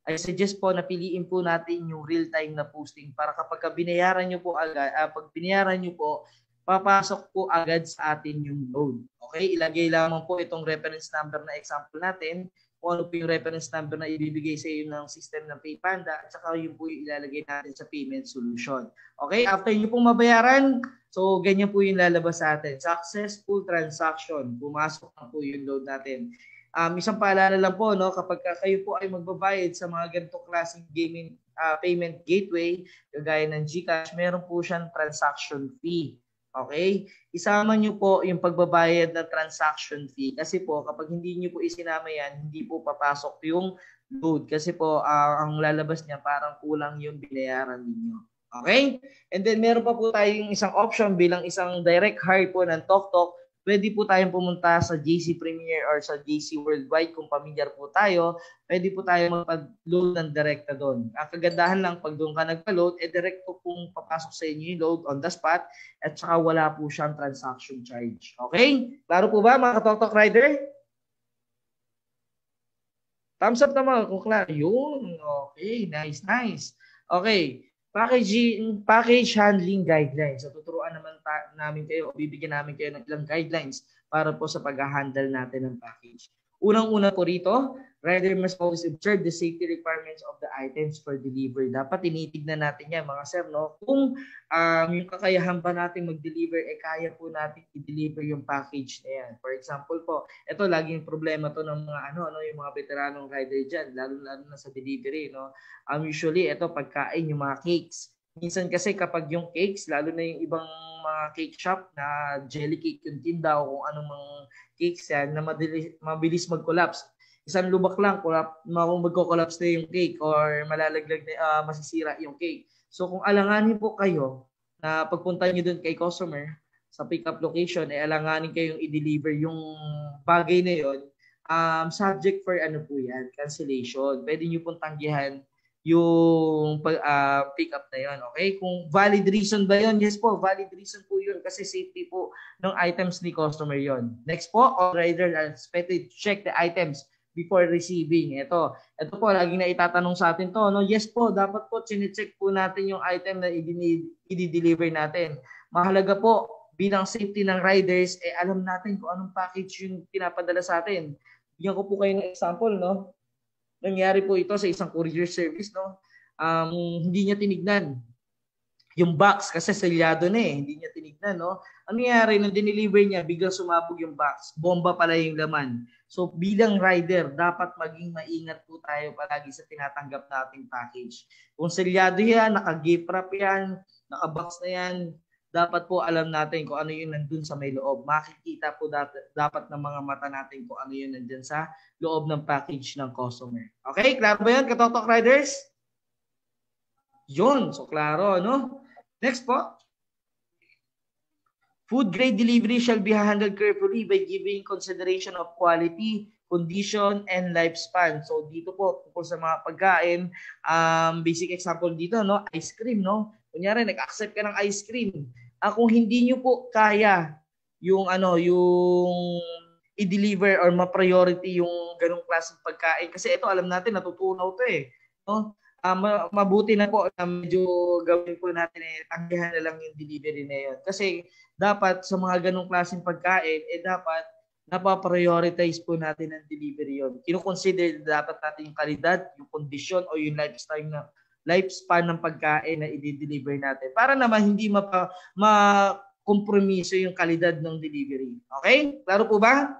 I suggest po na piliin po natin yung real-time na posting para kapag binayaran nyo po agad, pag binayaran nyo po, papasok po agad sa atin yung load. Okay, ilagay lamang po itong reference number na example natin, kung ano po yung reference number na ibibigay sa iyo ng system ng PayPanda, at saka yun po yung ilalagay natin sa payment solution. Okay, after nyo pong mabayaran, so ganyan po yung lalabas sa atin. Successful transaction, pumasok na po yung load natin. Isang paalala lang po, no, kapag kayo po ay magbabayad sa mga ganitong klaseng gaming payment gateway, kagaya ng GCash, meron po siyang transaction fee. Okay? Isama nyo po yung pagbabayad ng transaction fee kasi po kapag hindi nyo po isinama yan, hindi po papasok yung load kasi po ang lalabas niya parang kulang yung binayaran ninyo. Okay? And then meron pa po tayong isang option bilang isang direct hire po ng TokTok. Pwede po tayong pumunta sa JC Premier or sa JC Worldwide kung pamilyar po tayo. Pwede po tayong magpa-load ng direkta doon. Ang kagandahan lang pag doon ka nagpa-load, direct po kung papasok sa inyo yung load on the spot at saka wala po siyang transaction charge. Okay? Klaro po ba mga ka-TokTok rider? Thumbs up naman kung klaro. Yun. Okay. Nice. Okay. Package handling guidelines. So tuturuan naman namin kayo o bibigyan namin kayo ng ilang guidelines para po sa pag-handle natin ng package. Unang-una po rito, rider must always observe the safety requirements of the items for delivery. Dapat tinitignan natin yan mga sir, no? Kung yung kakayahan ba natin mag-deliver, kaya po natin i-deliver yung package na yan. For example po, ito laging problema to ng mga yung mga veteranong rider dyan, lalo na sa delivery, no? Usually ito pagkain yung mga cakes. Minsan kasi kapag yung cakes, lalo na yung ibang mga cake shop na jelly cake yung tinda o kung anong mga cakes yan na mabilis mag-collapse. Isang lubak lang, magko-collapse na yung cake or malalaglag na masisira yung cake. So kung alanganin po kayo na pagpunta nyo dun kay customer sa pick-up location, alanganin kayong i-deliver yung bagay na yun, subject for po yan, cancellation. Pwede nyo pong tanggihan yung pick up na yun. Okay? Kung valid reason ba yun? Yes po, valid reason po yun kasi safety po ng items ni customer yon. Next po, all riders are expected to check the items before receiving. Ito po, laging na itatanong sa atin to. No? Yes po, dapat po chinecheck po natin yung item na i-deliver natin. Mahalaga po, bilang safety ng riders, alam natin kung anong package yung pinapadala sa atin. Bigyan ko po kayo ng example, no? Nangyari po ito sa isang courier service, no? Hindi niya tinignan yung box kasi selyado na hindi niya tinignan, no? Ano nangyari nung dineliver niya, biglang sumabog yung box. Bomba pala yung laman. So bilang rider, dapat maging maingat po tayo palagi sa tinatanggap nating package. Kung selyado yan, naka-gift wrap yan, naka-box na yan, dapat po alam natin kung ano yung nandun sa may loob. Makikita po dapat ng mga mata natin kung ano yung nandun sa loob ng package ng customer. Okay? Klaro ba yun, ka-TokTok riders? Yun. So, klaro, no? Next po. Food grade delivery shall be handled carefully by giving consideration of quality, condition, and lifespan. So, dito po, tungkol sa mga pagkain, basic example dito, no? Ice cream, no? Kunyari, nag-accept ka ng ice cream. Kung hindi nyo po kaya yung i-deliver or ma-priority yung ganung klaseng pagkain. Kasi ito, alam natin, natutunaw to no? Mabuti na po na medyo gawin po natin tanggihan na lang yung delivery na yun. Kasi dapat sa mga ganung klaseng pagkain, dapat napaprioritize po natin ang delivery yun. Kino-consider dapat natin yung kalidad, yung kondisyon o yung lifespan ng pagkain na i-deliver natin para naman hindi makompromiso yung kalidad ng delivery. Okay? Klaro po ba?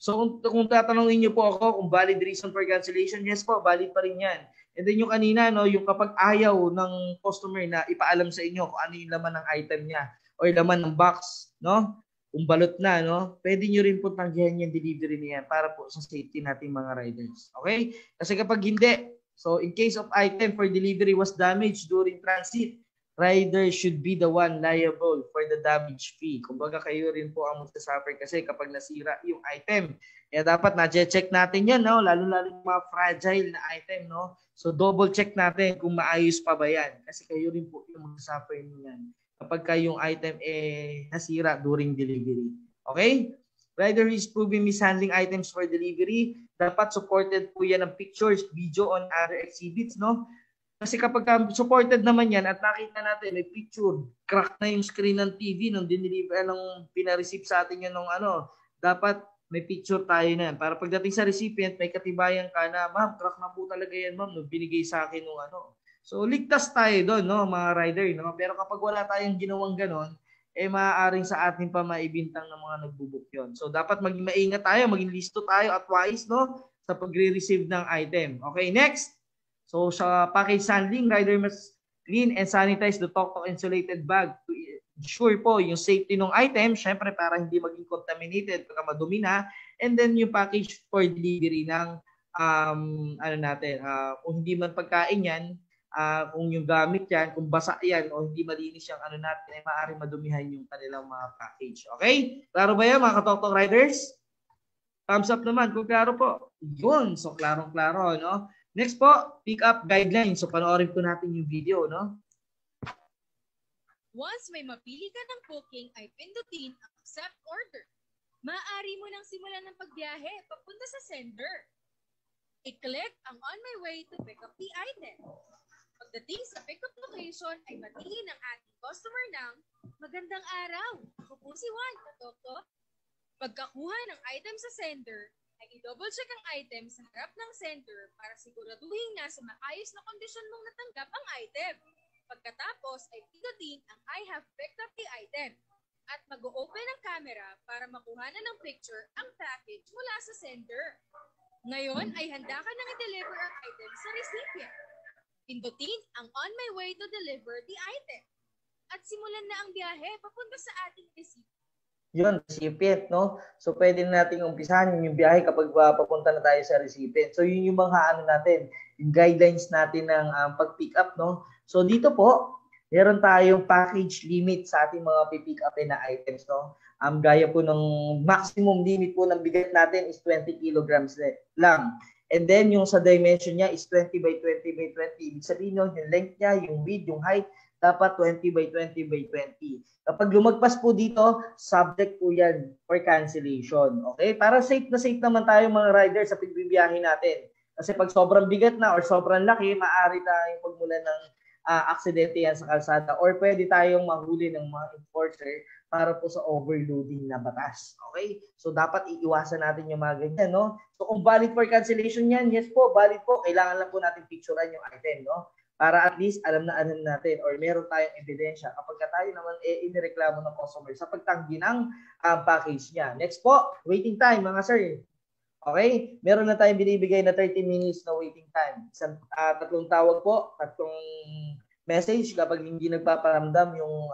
So kung tatanungin niyo po ako kung valid reason for cancellation, yes po, valid pa rin yan. And then yung kanina, no, yung kapag ayaw ng customer na ipaalam sa inyo kung ano yung laman ng item niya or laman ng box, no? Kung balot na, no? Pwede nyo rin po tanggihan yung delivery niya para po sa safety nating mga riders. Okay? Kasi kapag hindi, so in case of item for delivery was damaged during transit, rider should be the one liable for the damage fee. Kumbaga kayo rin po ang magsasuffer kasi kapag nasira yung item. Kaya dapat na-check natin yan, no? Lalo-lalo yung mga fragile na item, no? So double check natin kung maayos pa ba yan. Kasi kayo rin po yung magsasuffer niyan kapag yung item nasira during delivery. Okay? rider who is proving mishandling items for delivery, dapat supported po yan ng pictures, video on other exhibits, no? Kasi kapag supported naman yan at nakita natin may picture, crack na yung screen ng TV nung diniliver, nung pina-receive sa atin yun nung ano, dapat may picture tayo na yan. Para pagdating sa recipient, may katibayan ka na, ma'am, crack na po talaga yan, ma'am, nung binigay sa akin nung ano. So, ligtas tayo doon, no, mga rider, no? Pero kapag wala tayong ginawang ganon, maaaring sa atin pa maibintang ng mga nagbubuk yun. So, dapat maging maingat tayo, maging listo tayo at wise, no, sa pagre-receive ng item. Okay, next. So sa package handling, rider must clean and sanitize the tok-tok insulated bag to ensure po yung safety ng item, syempre para hindi maging contaminated pagka madumi na, and then yung package for delivery ng kung hindi man pagkain yan, kung yung gamit yan, kung basa yan o hindi malinis yung ano natin, ay maaaring madumihan yung kanilang mga package. Okay? Klaro ba yan mga ka-tok-tok riders? Thumbs up naman kung klaro po. Yun, so klarong-klaro, no? Next po, pick up guidelines. So panoorin po natin yung video, no? Once may mapili ka ng booking, ay pindutin ang accept order. Maaari mo nang simulan ng pagbiyahe papunta sa sender. I-click ang on my way to pick up the item. Pagdating sa pick-up location, ay batiin ang ating customer ng magandang araw. Ako po si Juan, ka-tok-tok. Pagkakuha ng item sa sender, ay i-double check ang item sa harap ng sender para siguraduhin na sa maayos na kondisyon mong natanggap ang item. Pagkatapos ay pindutin ang I have picked up the item at mag-open ang camera para makuha na ng picture ang package mula sa sender. Ngayon ay handa ka nang i-deliver ang item sa recipient. Pindutin ang on my way to deliver the item at simulan na ang biyahe papunta sa ating recipient. Yun, recipient, no? So, pwede na natin umpisahan yung biyahe kapag papunta na tayo sa recipient. So, yun yung mga natin, yung guidelines natin ng pag-pick up, no? So, dito po, meron tayong package limit sa ating mga pick up na items, no? Gaya po ng maximum limit po ng bigat natin is 20 kilograms lang. And then, yung sa dimension niya is 20 by 20 by 20. Ibig sabihin yun, yung length niya, yung width, yung height, dapat 20 by 20 by 20. Kapag lumagpas po dito, subject po yan for cancellation. Okay? Para safe na safe naman tayo mga rider sa pagbibiyahe natin. Kasi pag sobrang bigat na or sobrang laki, maaari tayong pagmulan ng aksidente yan sa kalsada or pwede tayong mahuli ng mga enforcer para po sa overloading na batas. Okay? So dapat iiwasan natin yung mga ganyan, no? So kung valid for cancellation yan, yes po, valid po. Kailangan lang po natin picturean yung item, no? Para at least alam na natin or meron tayong ebidensya kapag tayo naman inireklamo ng customer sa pagtanggi ng package niya. Next po, waiting time mga sir. Okay? Meron na tayong binibigay na 30 minutes na waiting time. Tatlong tawag po, tatlong message kapag hindi nagpaparamdam yung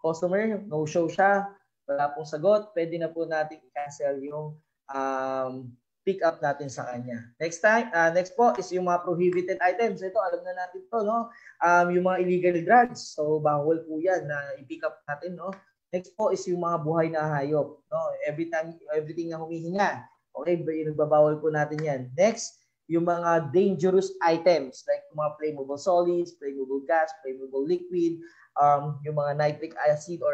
customer, no-show siya, wala pong sagot, pwede na po natin i-cancel yung pick up natin sa kanya. Next po is yung mga prohibited items. Ito, alam na natin to, no? Yung mga illegal drugs. So, bawal po yan na i-pick up natin, no? Next po is yung mga buhay na hayop, no? Everything na humihinga. Okay, nagbabawal po natin yan. Next, yung mga dangerous items like mga flammable solids, flammable gas, flammable liquid, yung mga nitric acid or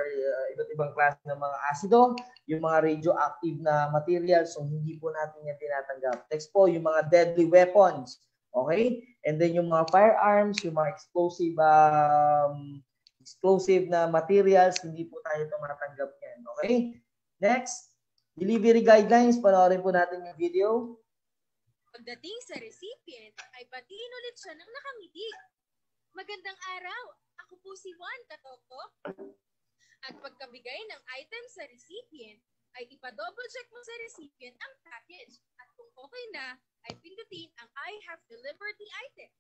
iba't ibang klase ng mga asido, yung mga radioactive na materials, so hindi po natin yan tinatanggap. Next po, yung mga deadly weapons, okay? And then yung mga firearms, yung mga explosive na materials, hindi po tayo tumatanggap yan, okay? Next, delivery guidelines, panoorin po natin yung video. Pagdating sa recipient, ay batiin ulit siya ng nakangiti. Magandang araw! Ako po si Juan, ka-tok-tok. At pagkabigay ng item sa recipient, ay ipa-double check mo sa recipient ang package. At kung okay na, ay pindutin ang I have delivered the item.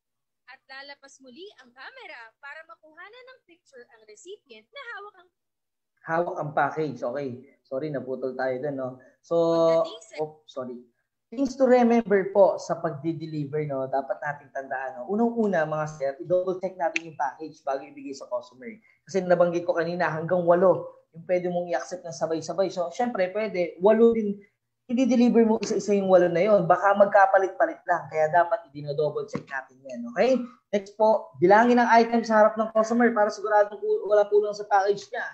At lalapas muli ang camera para makuhanan ng picture ang recipient na hawak ang package. Okay. Sorry, naputol tayo dun, no? So, sorry. Things to remember po sa pagdi-deliver, no, dapat nating tandaan. No? Unang-una, mga sir, i-double check natin yung package bago ibigay sa customer. Kasi nabanggit ko kanina, hanggang 8 yung pwede mong i-accept ng sabay-sabay. So, syempre, pwede, 8 din, i-deliver mo isa-isa yung 8 na yon. Baka magkapalit-palit lang. Kaya dapat i-double check natin yan. Okay? Next po, bilangin ang item sa harap ng customer para sigurado wala pulang sa package niya.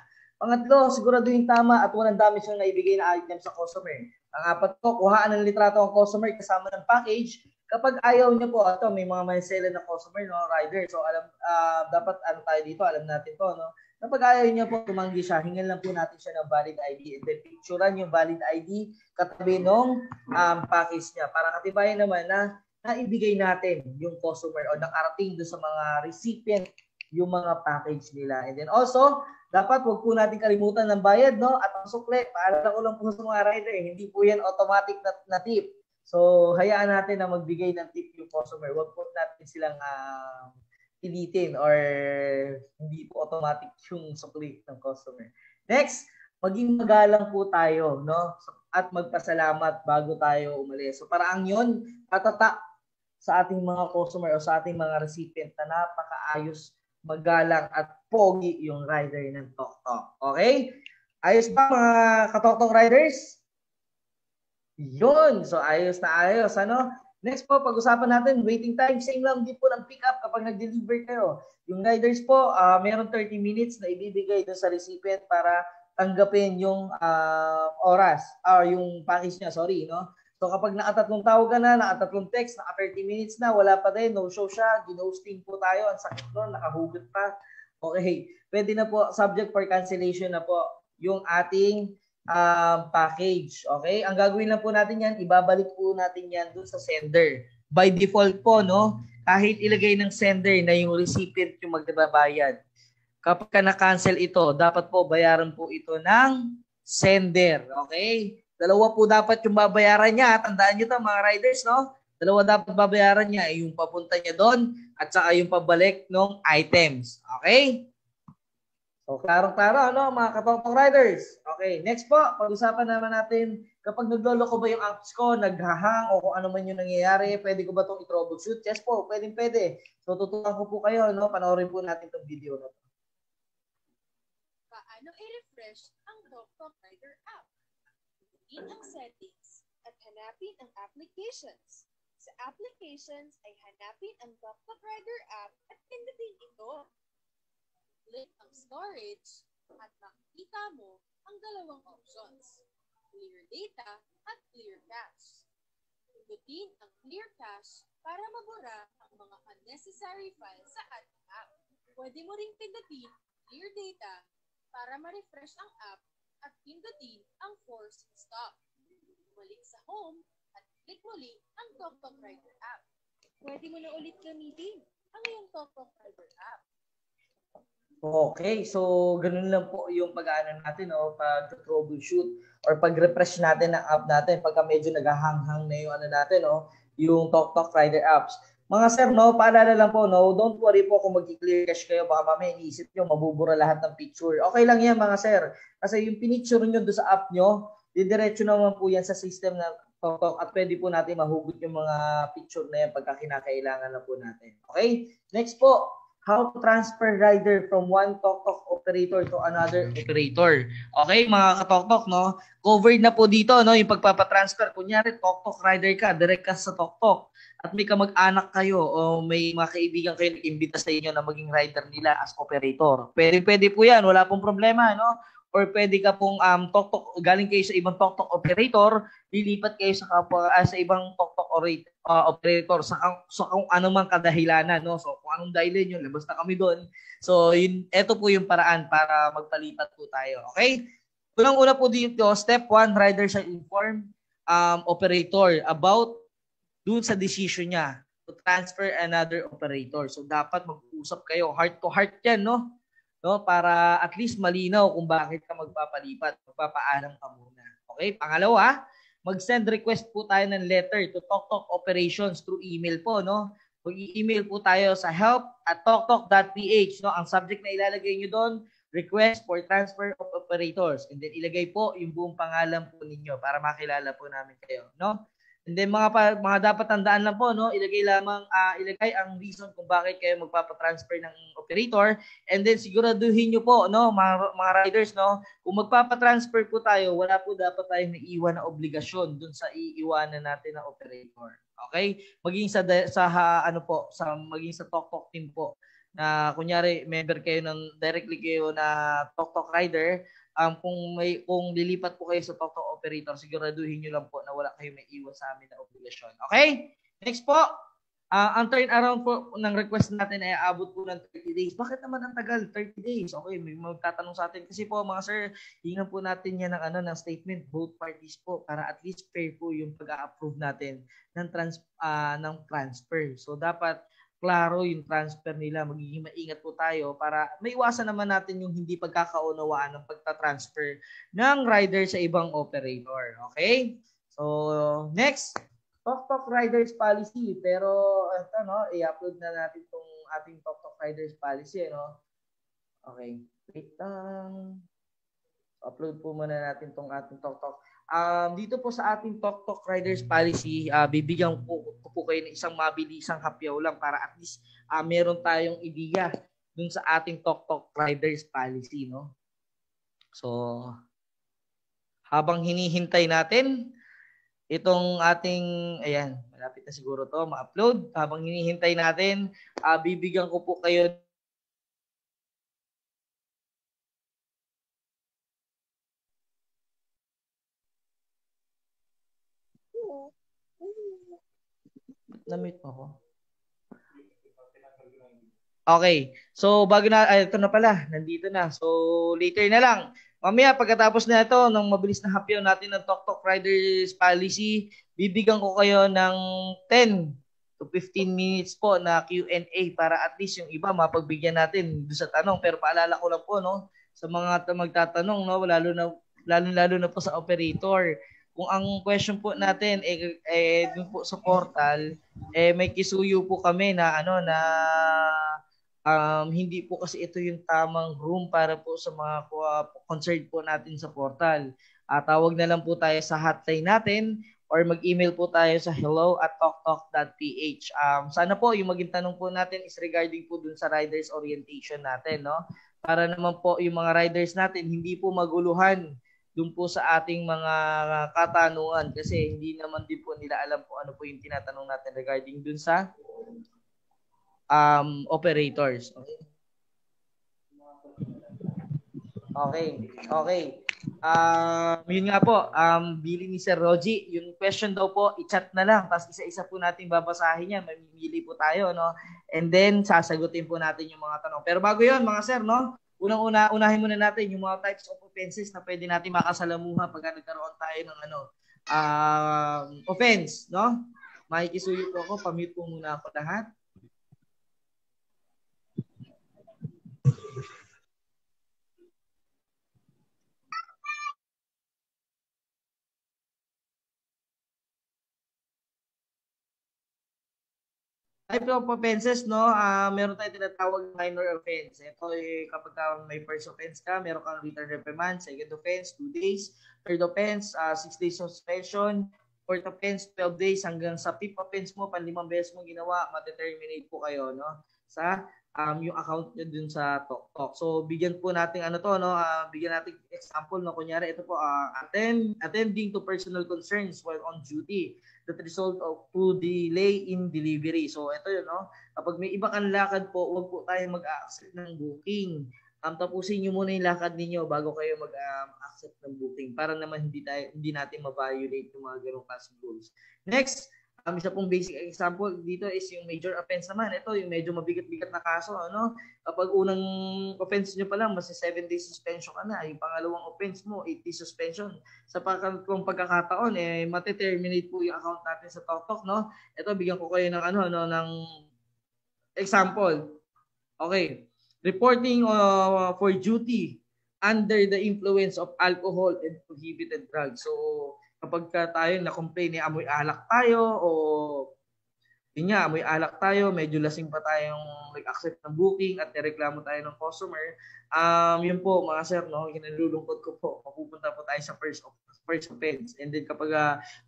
Pangatlo, siguraduhin tama at walang damage yung naibigay na item sa customer. Ang apat po, kuhaan ng litrato ang customer kasama ng package. Kapag ayaw niyo po, ito may mga mansela na customer, no, rider. So alam dapat ano tayo dito, alam natin to, no. Kapag ayaw niya po tumanggi siya, hingan lang po natin siya ng valid ID and then picturean yung valid ID katabi nung package niya para katibayan naman na naibigay natin yung customer o nakarating doon sa mga recipient yung mga package nila. And then also, dapat wag po natin kalimutan ng bayad, no? At ang sukle, paalala ko lang po sa mga rider, hindi po yan automatic na tip. So, hayaan natin na magbigay ng tip yung customer. Wag po natin silang pilitin or hindi po automatic yung sukli ng customer. Next, maging magalang po tayo, no? At magpasalamat bago tayo umalis. So, parang yun, patata sa ating mga customer o sa ating mga recipient na napakaayos, magalang at pogi yung rider ng Tok-Tok. Okay? Ayos ba mga ka-Tok-Tok riders? Yun. So ayos na ayos. Ano? Next po, pag-usapan natin, waiting time. Same lang din po ng pick up kapag nag-deliver kayo. Yung riders po, meron 30 minutes na ibibigay doon sa recipient para tanggapin yung oras or yung package niya, sorry, no? So kapag nakatatlong tawag ka na, nakatatlong text, naka 30 minutes na, wala pa din, no show siya, ginosting po tayo, ang sakit doon, nakahugot pa. Okay, pwede na po, subject for cancellation na po yung ating package. Okay, ang gagawin lang po natin yan, ibabalik po natin yan doon sa sender. By default po, no, kahit ilagay ng sender na yung recipient yung magbabayad. Kapag na-cancel ito, dapat po bayaran po ito ng sender. Okay? Dalawa po dapat yung babayaran niya. Tandaan niyo to mga riders, no? Dalawa dapat babayaran niya. Yung papunta niya doon at saka yung pabalik ng items. Okay? So, klaro-klaro, no, mga ka-Tok-Tok riders. Okay, next po, pag-usapan naman natin kapag nagloloko ba yung apps ko, naghahang o kung ano man yung nangyayari, pwede ko ba itong i-troubleshoot? Yes po, pwede. So, tuturuan ko po kayo, no? Panoorin po natin itong video na to. Paano i-refresh ang Tok-Tok Rider app? In ang settings at hanapin ang applications. Sa applications ay hanapin ang Tok-Tok Rider app at pindutin ito. Click ang storage at makikita mo ang dalawang options, clear data at clear cache. Pindutin ang clear cache para mabura ang mga unnecessary files sa ating app. Pwede mo ring pindutin clear data para ma-refresh ang app at pindutin ang force stop. Balik sa home at click muli ang Tok-Tok Rider app. Pwede mo na ulit gamitin ang iyong Tok-Tok Rider app. Okay, so ganun lang po yung pag-aano natin, no, pag-troubleshoot or pag-refresh natin ng app natin pagka medyo naghahang-hang na yung ano natin, no, yung Tok-Tok Rider apps. Mga sir, no, paalala lang po, no, don't worry po kung mag-clear cache kayo, baka mamaya iniisip nyo, mabubura lahat ng picture. Okay lang yan mga sir, kasi yung pinicture nyo doon sa app nyo, didiretso naman po yan sa system na Tok-Tok at pwede po natin mahugot yung mga picture na yan pagka kinakailangan na po natin. Okay, next po. How to transfer rider from one Tok-Tok operator to another operator. Okay, mga ka-Tok-Tok, no? Covered na po dito, no, yung pagpapatransfer. Kunyari, Tok-Tok rider ka, direct ka sa Tok-Tok. At may kamag-anak kayo o may mga kaibigan kayo nag-imbita sa inyo na maging rider nila as operator. Pwede po yan, wala pong problema, no? Or pwede ka pong Tok-Tok, galing kayo sa ibang Tok-Tok operator, lilipat kayo sa ibang Tok-Tok operator sa kung ano man kadahilanan, no? So kung anong dahilan yun, labas na kami doon. So ito po yung paraan para magpalipat po tayo. Okay? Unang-una po dito, step 1, rider shall inform operator about dun sa decision niya to transfer another operator. So dapat mag-usap kayo, heart to heart yan, no? No, para at least malinaw kung bakit ka magpapalipat, magpapaalam ka muna. Okay? Pangalawa, mag-send request po tayo ng letter to Tok-Tok operations through email po, no? Mag-email po tayo sa help@toktok.ph, no? Ang subject na ilalagay niyo doon, request for transfer of operators. And then ilagay po yung buong pangalan po ninyo para makilala po namin kayo, no? And then mga dapat tandaan lang po, no, ilagay ang reason kung bakit kayo magpapa-transfer ng operator, and then siguraduhin niyo po, no, mga riders, no, kung magpapa-transfer po tayo, wala po dapat tayong naiiwan na obligasyon dun sa iiwanan natin na operator. Okay? Maging maging sa Tok-Tok team po. na kunyari member kayo ng directly kayo na Tok Rider, kung lilipat po kayo sa Tok operator, siguraduhin niyo lang po na wala kayo may iwan sa amin na obligasyon. Okay? Next po. Ang turnaround po ng request natin ay aabot po ng 30 days. Bakit naman ang tagal? 30 days. Okay, may magtatanong sa atin. Kasi po mga sir, hingan po natin yan ng statement, both parties po, para at least fair po yung pag-a-approve natin ng transfer. So dapat klaro yung transfer nila. Magiging maingat po tayo para maiwasan naman natin yung hindi pagkakaunawaan ng pagta-transfer ng rider sa ibang operator. Okay? So, next. Tok Riders Policy, pero ito i-upload na natin tong ating Tok Riders Policy, Okay, wait lang. Upload po muna natin tong ating Tok. Dito po sa ating Tok Riders Policy, bibigyan ko po kayo ng isang mabilisang hapyaw lang para at least meron tayong ideya dun sa ating Tok Riders Policy, So, habang hinihintay natin itong ating, ayan, malapit na siguro to ma-upload. Habang hinihintay natin, bibigyan ko po kayo na-mute mo ako. Okay. So, ito na pala. Nandito na. So, later na lang. Mamaya, pagkatapos na ito, ng mabilis na hapyaw natin ng Tok Riders Policy, bibigyan ko kayo ng 10 to 15 minutes po na Q&A para at least yung iba mapagbigyan natin doon sa tanong. Pero paalala ko lang po, sa mga magtatanong, lalo na po sa operator. Kung ang question po natin dun po sa portal, may kisuyo po kami na hindi po kasi ito yung tamang room para po sa mga concerned po natin sa portal. Tawag na lang po tayo sa hotline natin or mag-email po tayo sa hello@toktok.ph. Sana po yung maging tanong po natin is regarding po dun sa riders orientation natin, para naman po yung mga riders natin hindi po maguluhan dun po sa ating mga katanungan kasi hindi naman din po nila alam po ano po yung tinatanong natin regarding dun sa operators. Okay. Yun nga po, bili ni Sir Roji, yung question daw po, i-chat na lang, tapos isa-isa po natin babasahin yan, mamimili po tayo, and then sasagutin po natin yung mga tanong. Pero bago yun, mga sir, unahin muna natin yung mga types of offenses na pwede natin makasalamuha pag nagkaroon tayo ng offense, Makikisuyo po ako, pamute po muna ako lahat. Type of offenses, meron tayong tinatawag minor offense. Ito kapag may first offense ka, meron kang written reprimand. Second offense, 2 days. Third offense, 6 days suspension. Fourth offense, 12 days. Hanggang sa fifth offense mo, 5 beses mo ginawa, mate-terminate po kayo, sa yung account nyo dun sa TokTok. So, bigyan po natin bigyan natin example, kunyari, ito po, attending to personal concerns while on duty that result of to delay in delivery. So, ito yun, kapag may iba kang lakad po, huwag po tayo mag-accept ng booking. Tapusin nyo muna yung lakad ninyo bago kayo mag-accept ng booking para naman hindi natin ma-violate yung mga ganong klaseng rules. Next, isa pong basic example dito is yung major offense naman. Ito yung medyo mabigat-bigat na kaso, Kapag unang offense nyo pa lang, mas 7 days suspension ka na. Yung pangalawang offense mo, 8 days suspension. Sa pangatlong pagkakataon, mate-terminate po yung account natin sa TokTok, Ito, bigyan ko kayo ng ng example. Okay. Reporting for duty under the influence of alcohol and prohibited drugs. So, kapag tayo na-complain amoy alak tayo o amoy alak tayo, medyo lasing pa tayong nag-accept ng booking at nireklamo tayo ng customer, yun po mga sir, kinalulungkot ko po, mapupunta po tayo sa first offense. And then kapag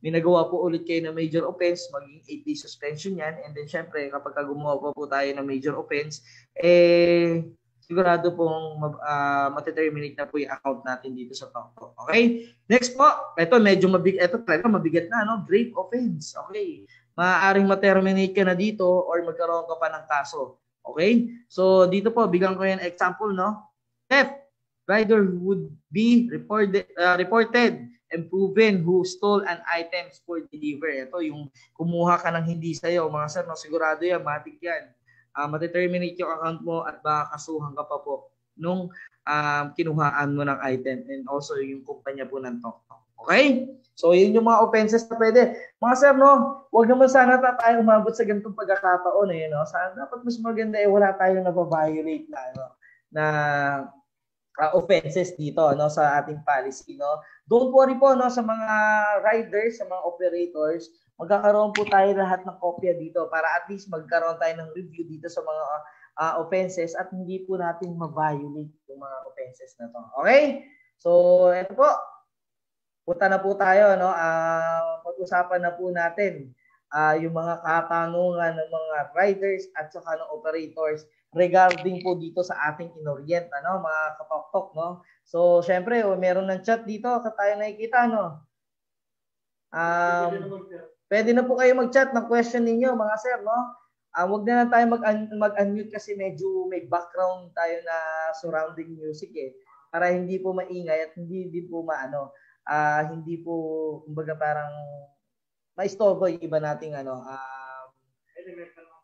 may nagawa po ulit kayo na major offense, maging 8 days suspension yan. And then syempre, kapag gumawa po tayo ng major offense, sigurado pong mate-terminate na po yung account natin dito sa TokTok. Okay? Next po, ito medyo mabigat na, grave offense. Okay. Maaaring ma-terminate ka na dito or magkaroon ka pa ng kaso. Okay? So, dito po, bigyan ko yung example, no? Theft. Rider would be reported and proven who stole an items for deliver. Ito, yung kumuha ka ng hindi sa'yo. Mga sir, no, sigurado yan, matik yan. Mateterminate yung account mo at baka kasuhan ka pa po nung kinuhaan mo ng item and also yung kumpanya po ng TokTok. Okay? So, yun yung mga offenses na pwede. Mga sir, no, huwag naman sana tayo umabot sa ganitong pagkakataon. No? Sana dapat mas maganda wala tayong nababiolate na, na offenses dito, no, sa ating policy. No? Don't worry po, no, sa mga riders, sa mga operators, magkakaroon po tayo lahat ng kopya dito para at least magkaroon tayo ng review dito sa mga offenses at hindi po natin ma-violate yung mga offenses na to. Okay? So, ito po. Punta na po tayo, no? Pag-usapan na po natin yung mga katanungan ng mga riders at saka ng operators regarding po dito sa ating inorient, ano, mga kapoktok, no? So, syempre, meron ng chat dito, tayo nakikita, no? Pwede na po kayo mag-chat ng question ninyo, mga sir, no? Wag na lang tayo mag-unmute kasi medyo may background tayo na surrounding music para hindi po maingay at hindi din po hindi po kumbaga parang maistorbo yung iba nating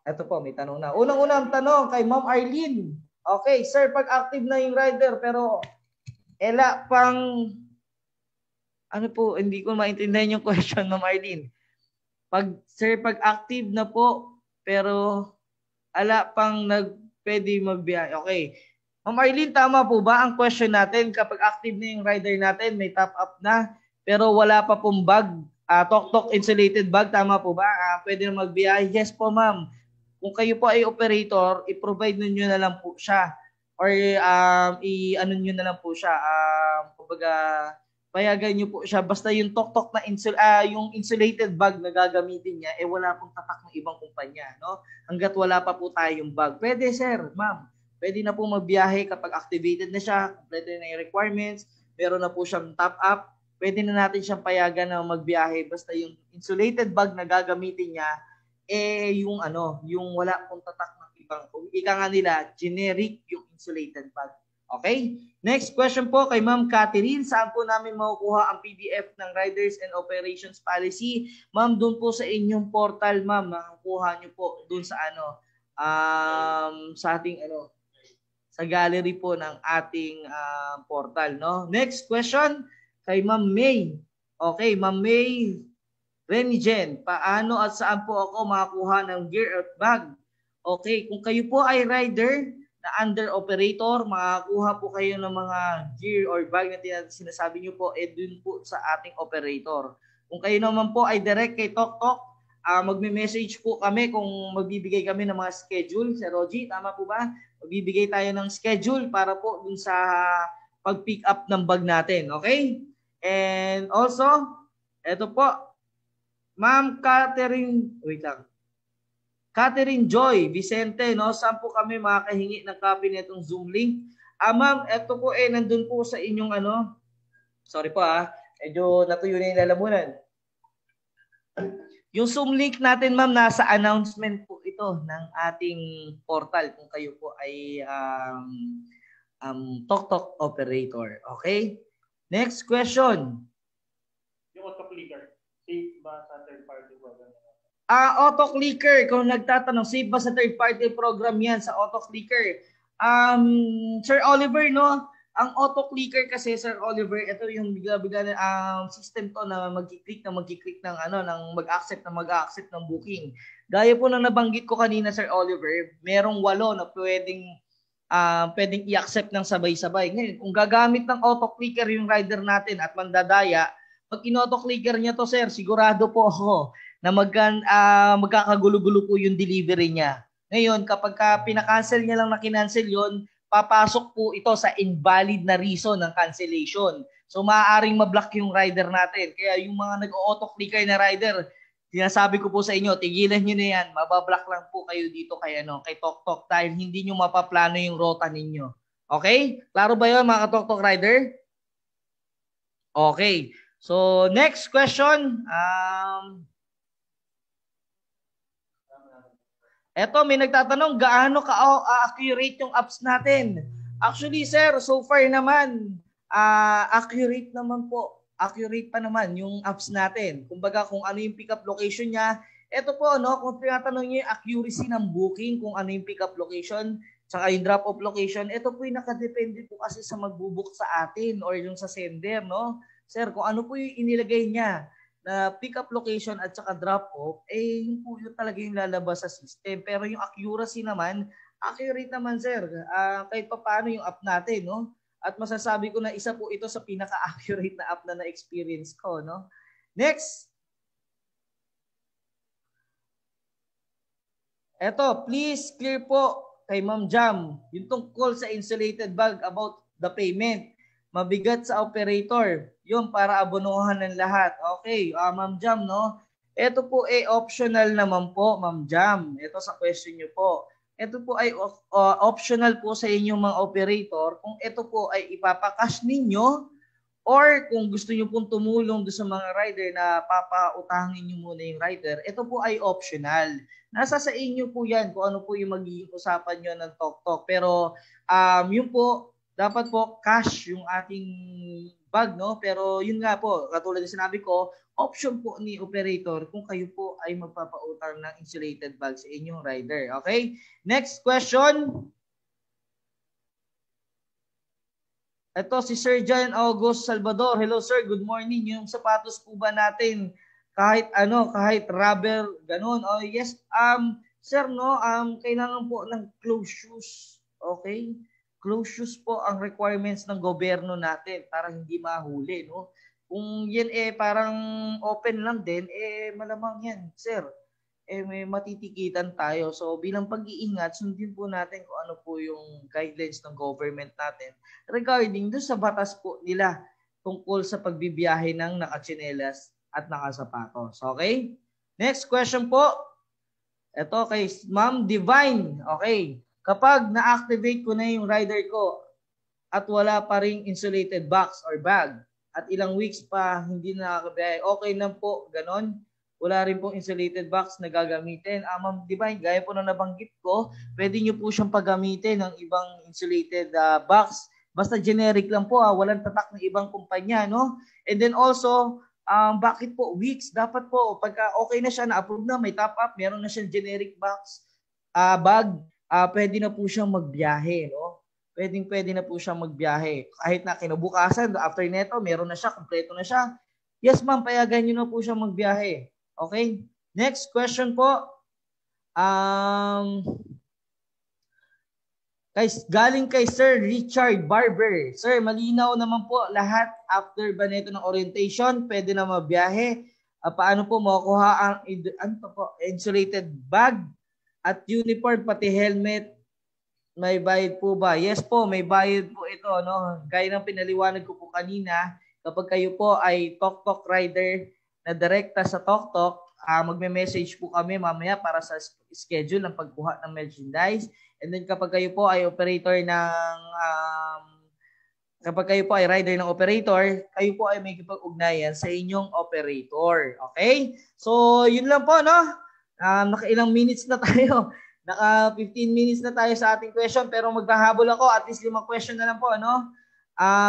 ito po, may tanong na. Unang-unang tanong kay Ma'am Arlene. Okay, sir, pag active na yung rider pero hindi ko maintindihan yung question, Ma'am Arlene. Pag active na po pero pwede magbiyahe. Okay. Ma'am Arlene, tama po ba ang question natin kapag active na yung rider natin, may top up na, pero wala pa pong bag, TokTok insulated bag, tama po ba? Pwede na magbiyahe? Yes po, ma'am. Kung kayo po ay operator, i-provide nyo na lang po siya or i-ano nyo na lang po siya. Kumbaga, payagan nyo po siya. Basta yung TokTok na yung insulated bag na gagamitin niya, wala pong tatak ng ibang kumpanya. No? Hanggat wala pa po tayong bag. Pwede, sir, ma'am. Pwede na po magbiyahe kapag activated na siya, kompleto na yung requirements, meron na po siyang top up, pwede na natin siyang payagan na magbiyahe basta yung insulated bag na gagamitin niya yung wala pong tatak ng ibang, ika nga nila, generic yung insulated bag. Okay? Next question po kay Ma'am Catherine. Saan po namin makukuha ang PDF ng Riders and Operations Policy? Ma'am, doon po sa inyong portal, ma'am. Makukuha nyo po doon sa sa ating sa gallery po ng ating portal, no? Next question kay Ma'am May. Okay, Ma'am May Renigen, paano at saan po ako makakuha ng gear at bag? Okay, kung kayo po ay rider na under operator, makakuha po kayo ng mga gear or bag na sinasabi nyo po, dun po sa ating operator. Kung kayo naman po ay direct kay TokTok, magme-message po kami kung magbibigay kami ng mga schedule. Sir Rogie, tama po ba? Magbibigay tayo ng schedule para po dun sa pag-pick up ng bag natin. Okay? And also, eto po, Ma'am Catherine, wait lang. Catherine Joy Vicente, no? Saan po kami makakahingi ng copy nitong Zoom link? Ma'am, eto po nandun po sa inyong sorry po medyo natuyo na yung lalamunan. Yung Zoom link natin, ma'am, nasa announcement po ito ng ating portal kung kayo po ay TokTok operator. Okay? Next question. Yung auto-clicker, safe ba sa third-party program? Auto-clicker, kung nagtatanong, safe ba sa third-party program yan sa auto-clicker? Sir Oliver, no? Ang auto-clicker kasi, Sir Oliver, ito yung bigla-bigla system to na mag-click ng mag-accept ng booking. Gaya po ng nabanggit ko kanina, Sir Oliver, merong 8 na pwedeng i-accept ng sabay-sabay. Ngayon, kung gagamit ng auto-clicker yung rider natin at mandadaya, pag in-auto-clicker niya to, sir, sigurado po ako na magkakagulo-gulo po yung delivery niya. Ngayon, kapag pinakancel niya lang na kinancel yon, papasok po ito sa invalid na reason ng cancellation. So, maaaring mablock yung rider natin. Kaya yung mga nag-auto-clicker na rider, sinasabi ko po sa inyo, tigilan nyo na yan. Mabablock lang po kayo dito kay TokTok dahil hindi nyo mapaplano yung rota ninyo. Okay? Klaro ba yun mga TokTok rider? Okay. So, next question. Eto, may nagtatanong, gaano ka-accurate yung apps natin? Actually, sir, so far naman, accurate naman po. Accurate pa naman yung apps natin. Kumbaga, kung ano yung pick-up location niya. Eto po, no, kung tinatanong niyo yung accuracy ng booking, kung ano yung pick-up location, tsaka yung drop-off location, ito po yung nakadepende po kasi sa magbubook sa atin or yung sa sender, no? Sir, kung ano po yung inilagay niya na pick-up location at saka drop-off, yun po yun talaga yung lalabas sa system. Pero yung accuracy naman, accurate naman, sir. Kahit pa paano yung app natin, no? At masasabi ko na isa po ito sa pinaka-accurate na app na na-experience ko, no? Next. Eto, please clear po kay Ma'am Jam yung tungkol sa insulated bag about the payment. Mabigat sa operator. Yung para abonohan ng lahat. Okay, Ma'am Jam, no? Ito po optional naman po, Ma'am Jam. Ito sa question nyo po. Ito po ay optional po sa inyong mga operator kung ito po ay ipapakash ninyo or kung gusto nyo pong tumulong sa mga rider na papautangin nyo muna yung rider, ito po ay optional. Nasa sa inyo po yan kung ano po yung magiging usapan nyo ng Tok-Tok. Pero yun po, dapat po cash yung ating bag, no? Pero yun nga po, katulad ng sinabi ko, option po ni operator kung kayo po ay magpapautang ng insulated bag sa inyong rider. Okay? Next question. Ito si Sir John August Salvador. Hello sir, good morning. Yung sapatos po ba natin kahit kahit rubber, ganun? Oh, yes, sir, no, kailangan po ng closed shoes. Okay? Closed shoes po ang requirements ng gobyerno natin para hindi mahuli, no? Kung yan parang open lang din, malamang yan, sir. May matitikitan tayo. So bilang pag-iingat, sundin po natin kung ano po yung guidelines ng government natin regarding doon sa batas po nila tungkol sa pagbibiyahe ng nakatsinelas at nakasapatos. Okay? Next question po. Ito kay Ma'am Divine. Okay. Kapag na-activate ko na yung rider ko at wala pa ring insulated box or bag at ilang weeks pa hindi na nakakabiyahe, okay na po, ganon. Wala rin pong insulated box na gagamitin. Ma'am Divine, gaya po na nabanggit ko, pwede nyo po siyang paggamitin ng ibang insulated box. Basta generic lang po, walang tatak ng ibang kumpanya, no? And then also, bakit po weeks? Dapat po, pagka okay na siya, na-approve na, may top up, meron na siyang generic box, bag, pwede na po siyang magbiyahe, no? Pwede na po siyang magbiyahe. Kahit na kinabukasan, after neto, meron na siya, kompleto na siya. Yes ma'am, payagan nyo na po siyang magbiyahe. Okay? Next question po. Galing kay Sir Richard Barber. Sir, malinaw naman po lahat after ba nito ng orientation, pwede na mabiyahe. Paano po makuha ang insulated bag at uniform pati helmet? May bayad po ba? Yes po, may bayad po ito, no? Gaya ng pinaliwanag ko po kanina, kapag kayo po ay Tok-Tok rider na direkta sa Tok-Tok, magme-message po kami mamaya para sa schedule ng pagkuha ng merchandise. And then kapag kayo po ay operator ng kapag kayo po ay rider ng operator, kayo po ay may kipag-ugnayan sa inyong operator. Okay? So, yun lang po, no? Nakailang minutes na tayo. Naka 15 minutes na tayo sa ating question, pero maghahabol ako. At least 5 question na lang po, no?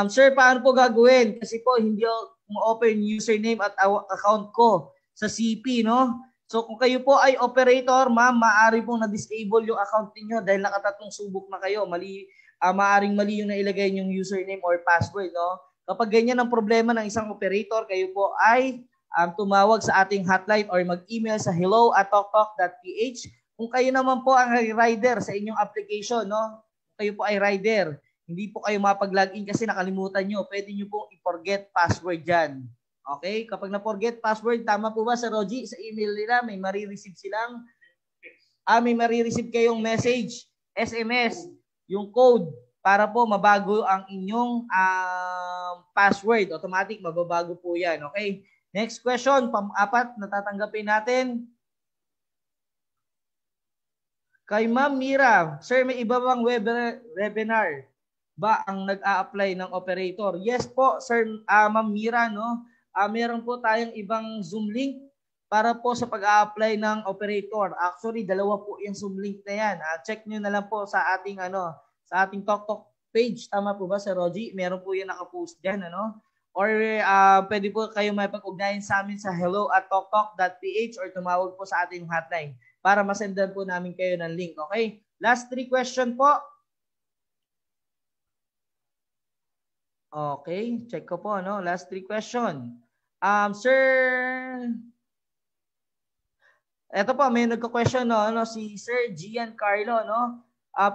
Sir, paano po gagawin? Kasi po, hindi open username at account ko sa CP, no? So, kung kayo po ay operator, ma'am, maaari pong na-disable yung account niyo dahil nakatatlong subok na kayo. Maaring mali yung nailagay yung username or password, no? Kapag ganyan ang problema ng isang operator, kayo po ay tumawag sa ating hotline or mag-email sa hello@toktok.ph. Kung kayo naman po ang rider sa inyong application, no? Kung kayo po ay rider, hindi po kayo mapag-login kasi nakalimutan nyo, pwede nyo pong i-forget password dyan. Okay? Kapag na-forget password, tama po ba sa Roji? Sa email nila, may marireceive silang, may marireceive kayong message, SMS, yung code para po mabago ang inyong password. Automatic, mababago po yan. Okay? Next question, pang-apat na tatanggapin natin. Kay Ma'am Mira, sir, may iba bang webinar ba ang nag-a-apply ng operator? Yes po, sir, Ma'am Mira, no? Meron po tayong ibang Zoom link para po sa pag-a-apply ng operator. Actually, dalawa po yung Zoom link na yan. Check nyo na lang po sa ating sa ating TokTok page. Tama po ba, Sir Rogie? Meron po yan nakapost dyan, ano? Or pwede po kayo may pag-ugnayan sa amin sa hello@toktok.ph or tumawag po sa ating hotline para masendan po namin kayo ng link. Okay? Last 3 question po. Okay, check ko po, no? Last 3 question. Sir, eto po, may nagka-question, no? Si Sir Giancarlo, no?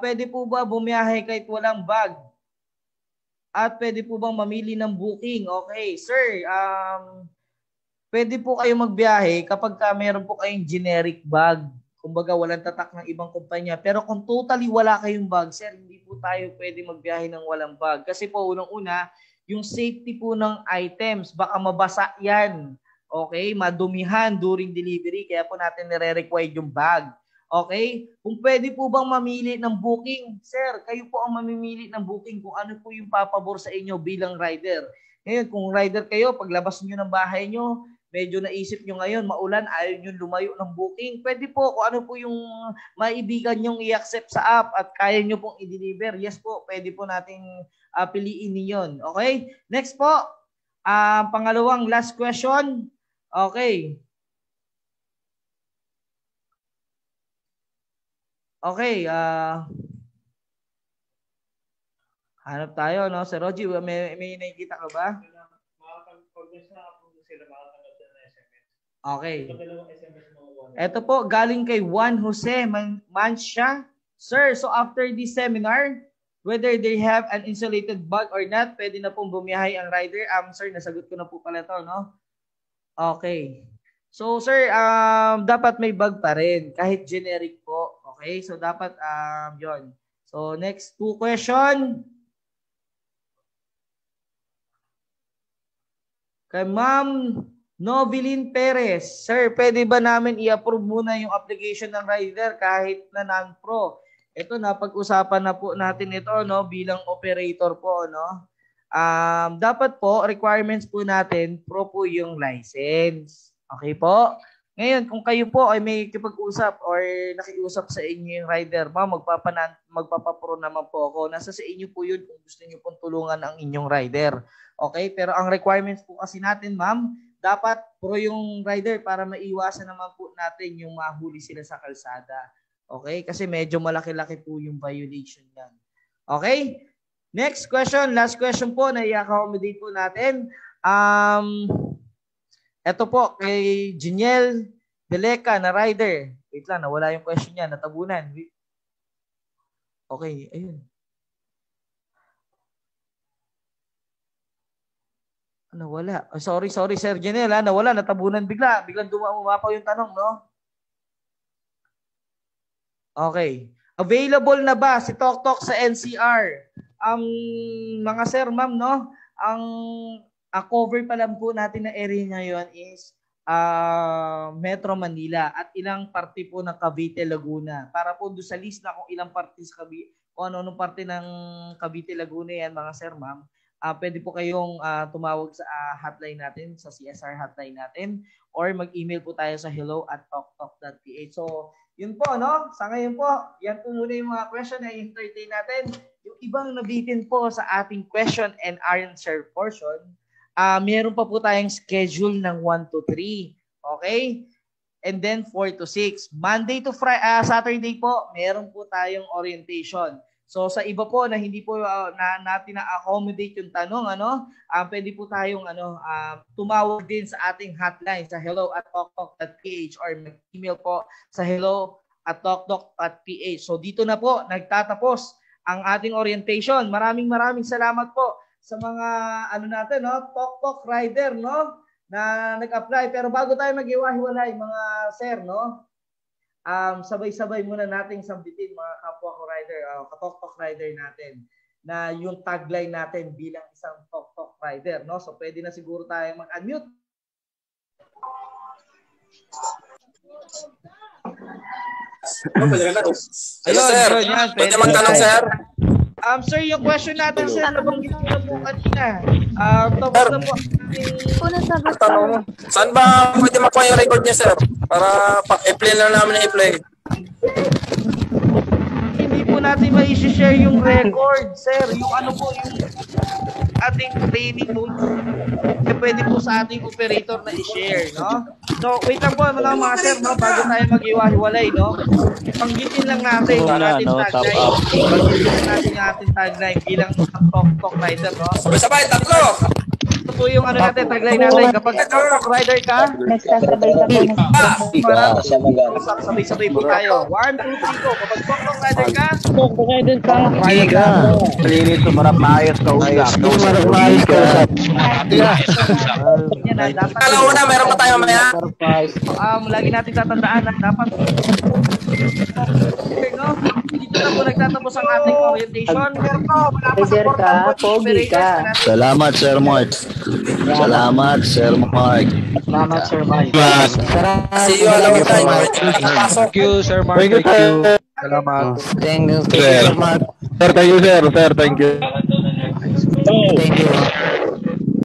Pwede po ba bumiyahe kahit walang bag? At pwede po bang mamili ng booking? Okay, sir, pwede po kayo magbiyahe kapag meron po kayong generic bag. Kumbaga, walang tatak ng ibang kumpanya. Pero kung totally wala kayong bag, sir, hindi po tayo pwede magbiyahe ng walang bag. Kasi po, unang-una, yung safety po ng items, baka mabasa yan. Okay, madumihan during delivery. Kaya po natin nire-require yung bag. Okay? Kung pwede po bang mamili ng booking, sir, kayo po ang mamimili ng booking kung ano po yung papabor sa inyo bilang rider. Ngayon, kung rider kayo, paglabas nyo ng bahay nyo, medyo naisip nyo ngayon, maulan, ayaw nyo lumayo ng booking, pwede po kung ano po yung maibigan nyong i-accept sa app at kaya nyo pong i-deliver. Yes po, pwede po nating piliin niyon. Okay? Next po, pangalawang last question. Okay. Okay, hanap tayo, no? Sir Rogie, may nakikita ka ba? Okay. Ito po, galing kay Juan Jose Mancha. Sir, so after this seminar, whether they have an insulated bag or not, pwede na pong bumiyahe ang rider. Sir, nasagot ko na po pala to, no? Okay. So, sir, dapat may bag pa rin, kahit generic po. Okay, so dapat yon. So next 2 question. Kay Ma'am Novelyn Perez. Sir, pwede ba namin i-approve muna yung application ng rider kahit na non-pro? Ito napag-usapan na po natin ito, no, bilang operator po, no. Dapat po requirements po natin pro po yung license. Okay po? Ngayon, kung kayo po ay may kipag-usap or nakiusap sa inyo yung rider, ma'am, magpapapro naman po ako. Nasa sa inyo po yun kung gusto niyo pong tulungan ang inyong rider. Okay? Pero ang requirements po kasi natin, ma'am, dapat pro yung rider para maiwasan naman po natin yung mahuli sila sa kalsada. Okay? Kasi medyo malaki-laki po yung violation yan. Okay? Next question, last question po na i-accommodate po natin. Ito po, kay Jiniel Deleca na rider. Wait lang, nawala yung question niya, natabunan. Okay, ayun. Nawala. Oh, sorry, Sir Jiniel. Nawala, natabunan bigla. Biglang umapaw yung tanong, no? Okay. Available na ba si TokTok sa NCR? Mga sir, ma'am, no? Ang cover pa lang po natin na area ngayon is Metro Manila at ilang parte po ng Cavite, Laguna. Para po doon sa list na kung ilang parte sa Cavite, o anong parte ng Cavite, Laguna yan, mga sir, ma'am, pwede po kayong tumawag sa hotline natin, sa CSR hotline natin, or mag-email po tayo sa hello@toktok.ph. So, yun po, no? Sa ngayon po, yan po muna yung mga question na entertain natin. Yung ibang nabitin po sa ating question and answer portion, meron pa po tayong schedule ng 1 to 3. Okay? And then 4 to 6. Monday to Friday, Saturday po, meron po tayong orientation. So sa iba po na hindi po natin na-accommodate yung tanong, pwede po tayong tumawag din sa ating hotline sa hello@toktok.ph or mag-email po sa hello@toktok.ph. So dito na po nagtatapos ang ating orientation. Maraming salamat po sa mga natin, no, TokTok rider, no, na nag-apply. Pero bago tayo mag-iwahiwalay, mga sir, no, sabay-sabay muna nating sambitin mga kapwa ko rider, ka-TokTok rider natin, na yung tagline natin bilang isang TokTok rider, no. So pwede na siguro tayo mag-unmute. Hello, sir. Pwede magtanong, sir? Sir, yung question natin, sir, nabanggit ko na po kanina. Tapos na po. Saan ba pwede makuha yung record niya, sir? Para i-play lang namin i-play. Hindi po natin ma-share yung record, sir. Yung ano po, yung ating training notes, pwede po sa ating operator na i-share, no? So, wait lang po mga sir, no? Bago tayo mag-iwa-hiwalay, no? Panggitin lang natin yung ating tagline. Panggitin lang natin yung ating tagline bilang talk rider, no? Sabay-sabay, tatlo! Ito po yung ano natin, tagline natin. Kapag talk rider ka, sabay-sabay po tayo. 1, 2, 3, go. Kapag talk rider ka, Hindi ka. Malinis, sumarap maayos ka usap. Sumarap maayos ka usap. Kala na, meron pa tayo mamaya. Lagi natin tatandaan na dapat no? Dito na po nagtatapos ang ating orientation. Pogi ka. Salamat, Sir Mark. Salamat, Sir Mark. Salamat, Sir Mike. See you along time. Thank you, Sir Mark. Thank you. Salamat. Thank you, Sir Mark. Sir, thank you, sir. Sir, thank you. Thank you.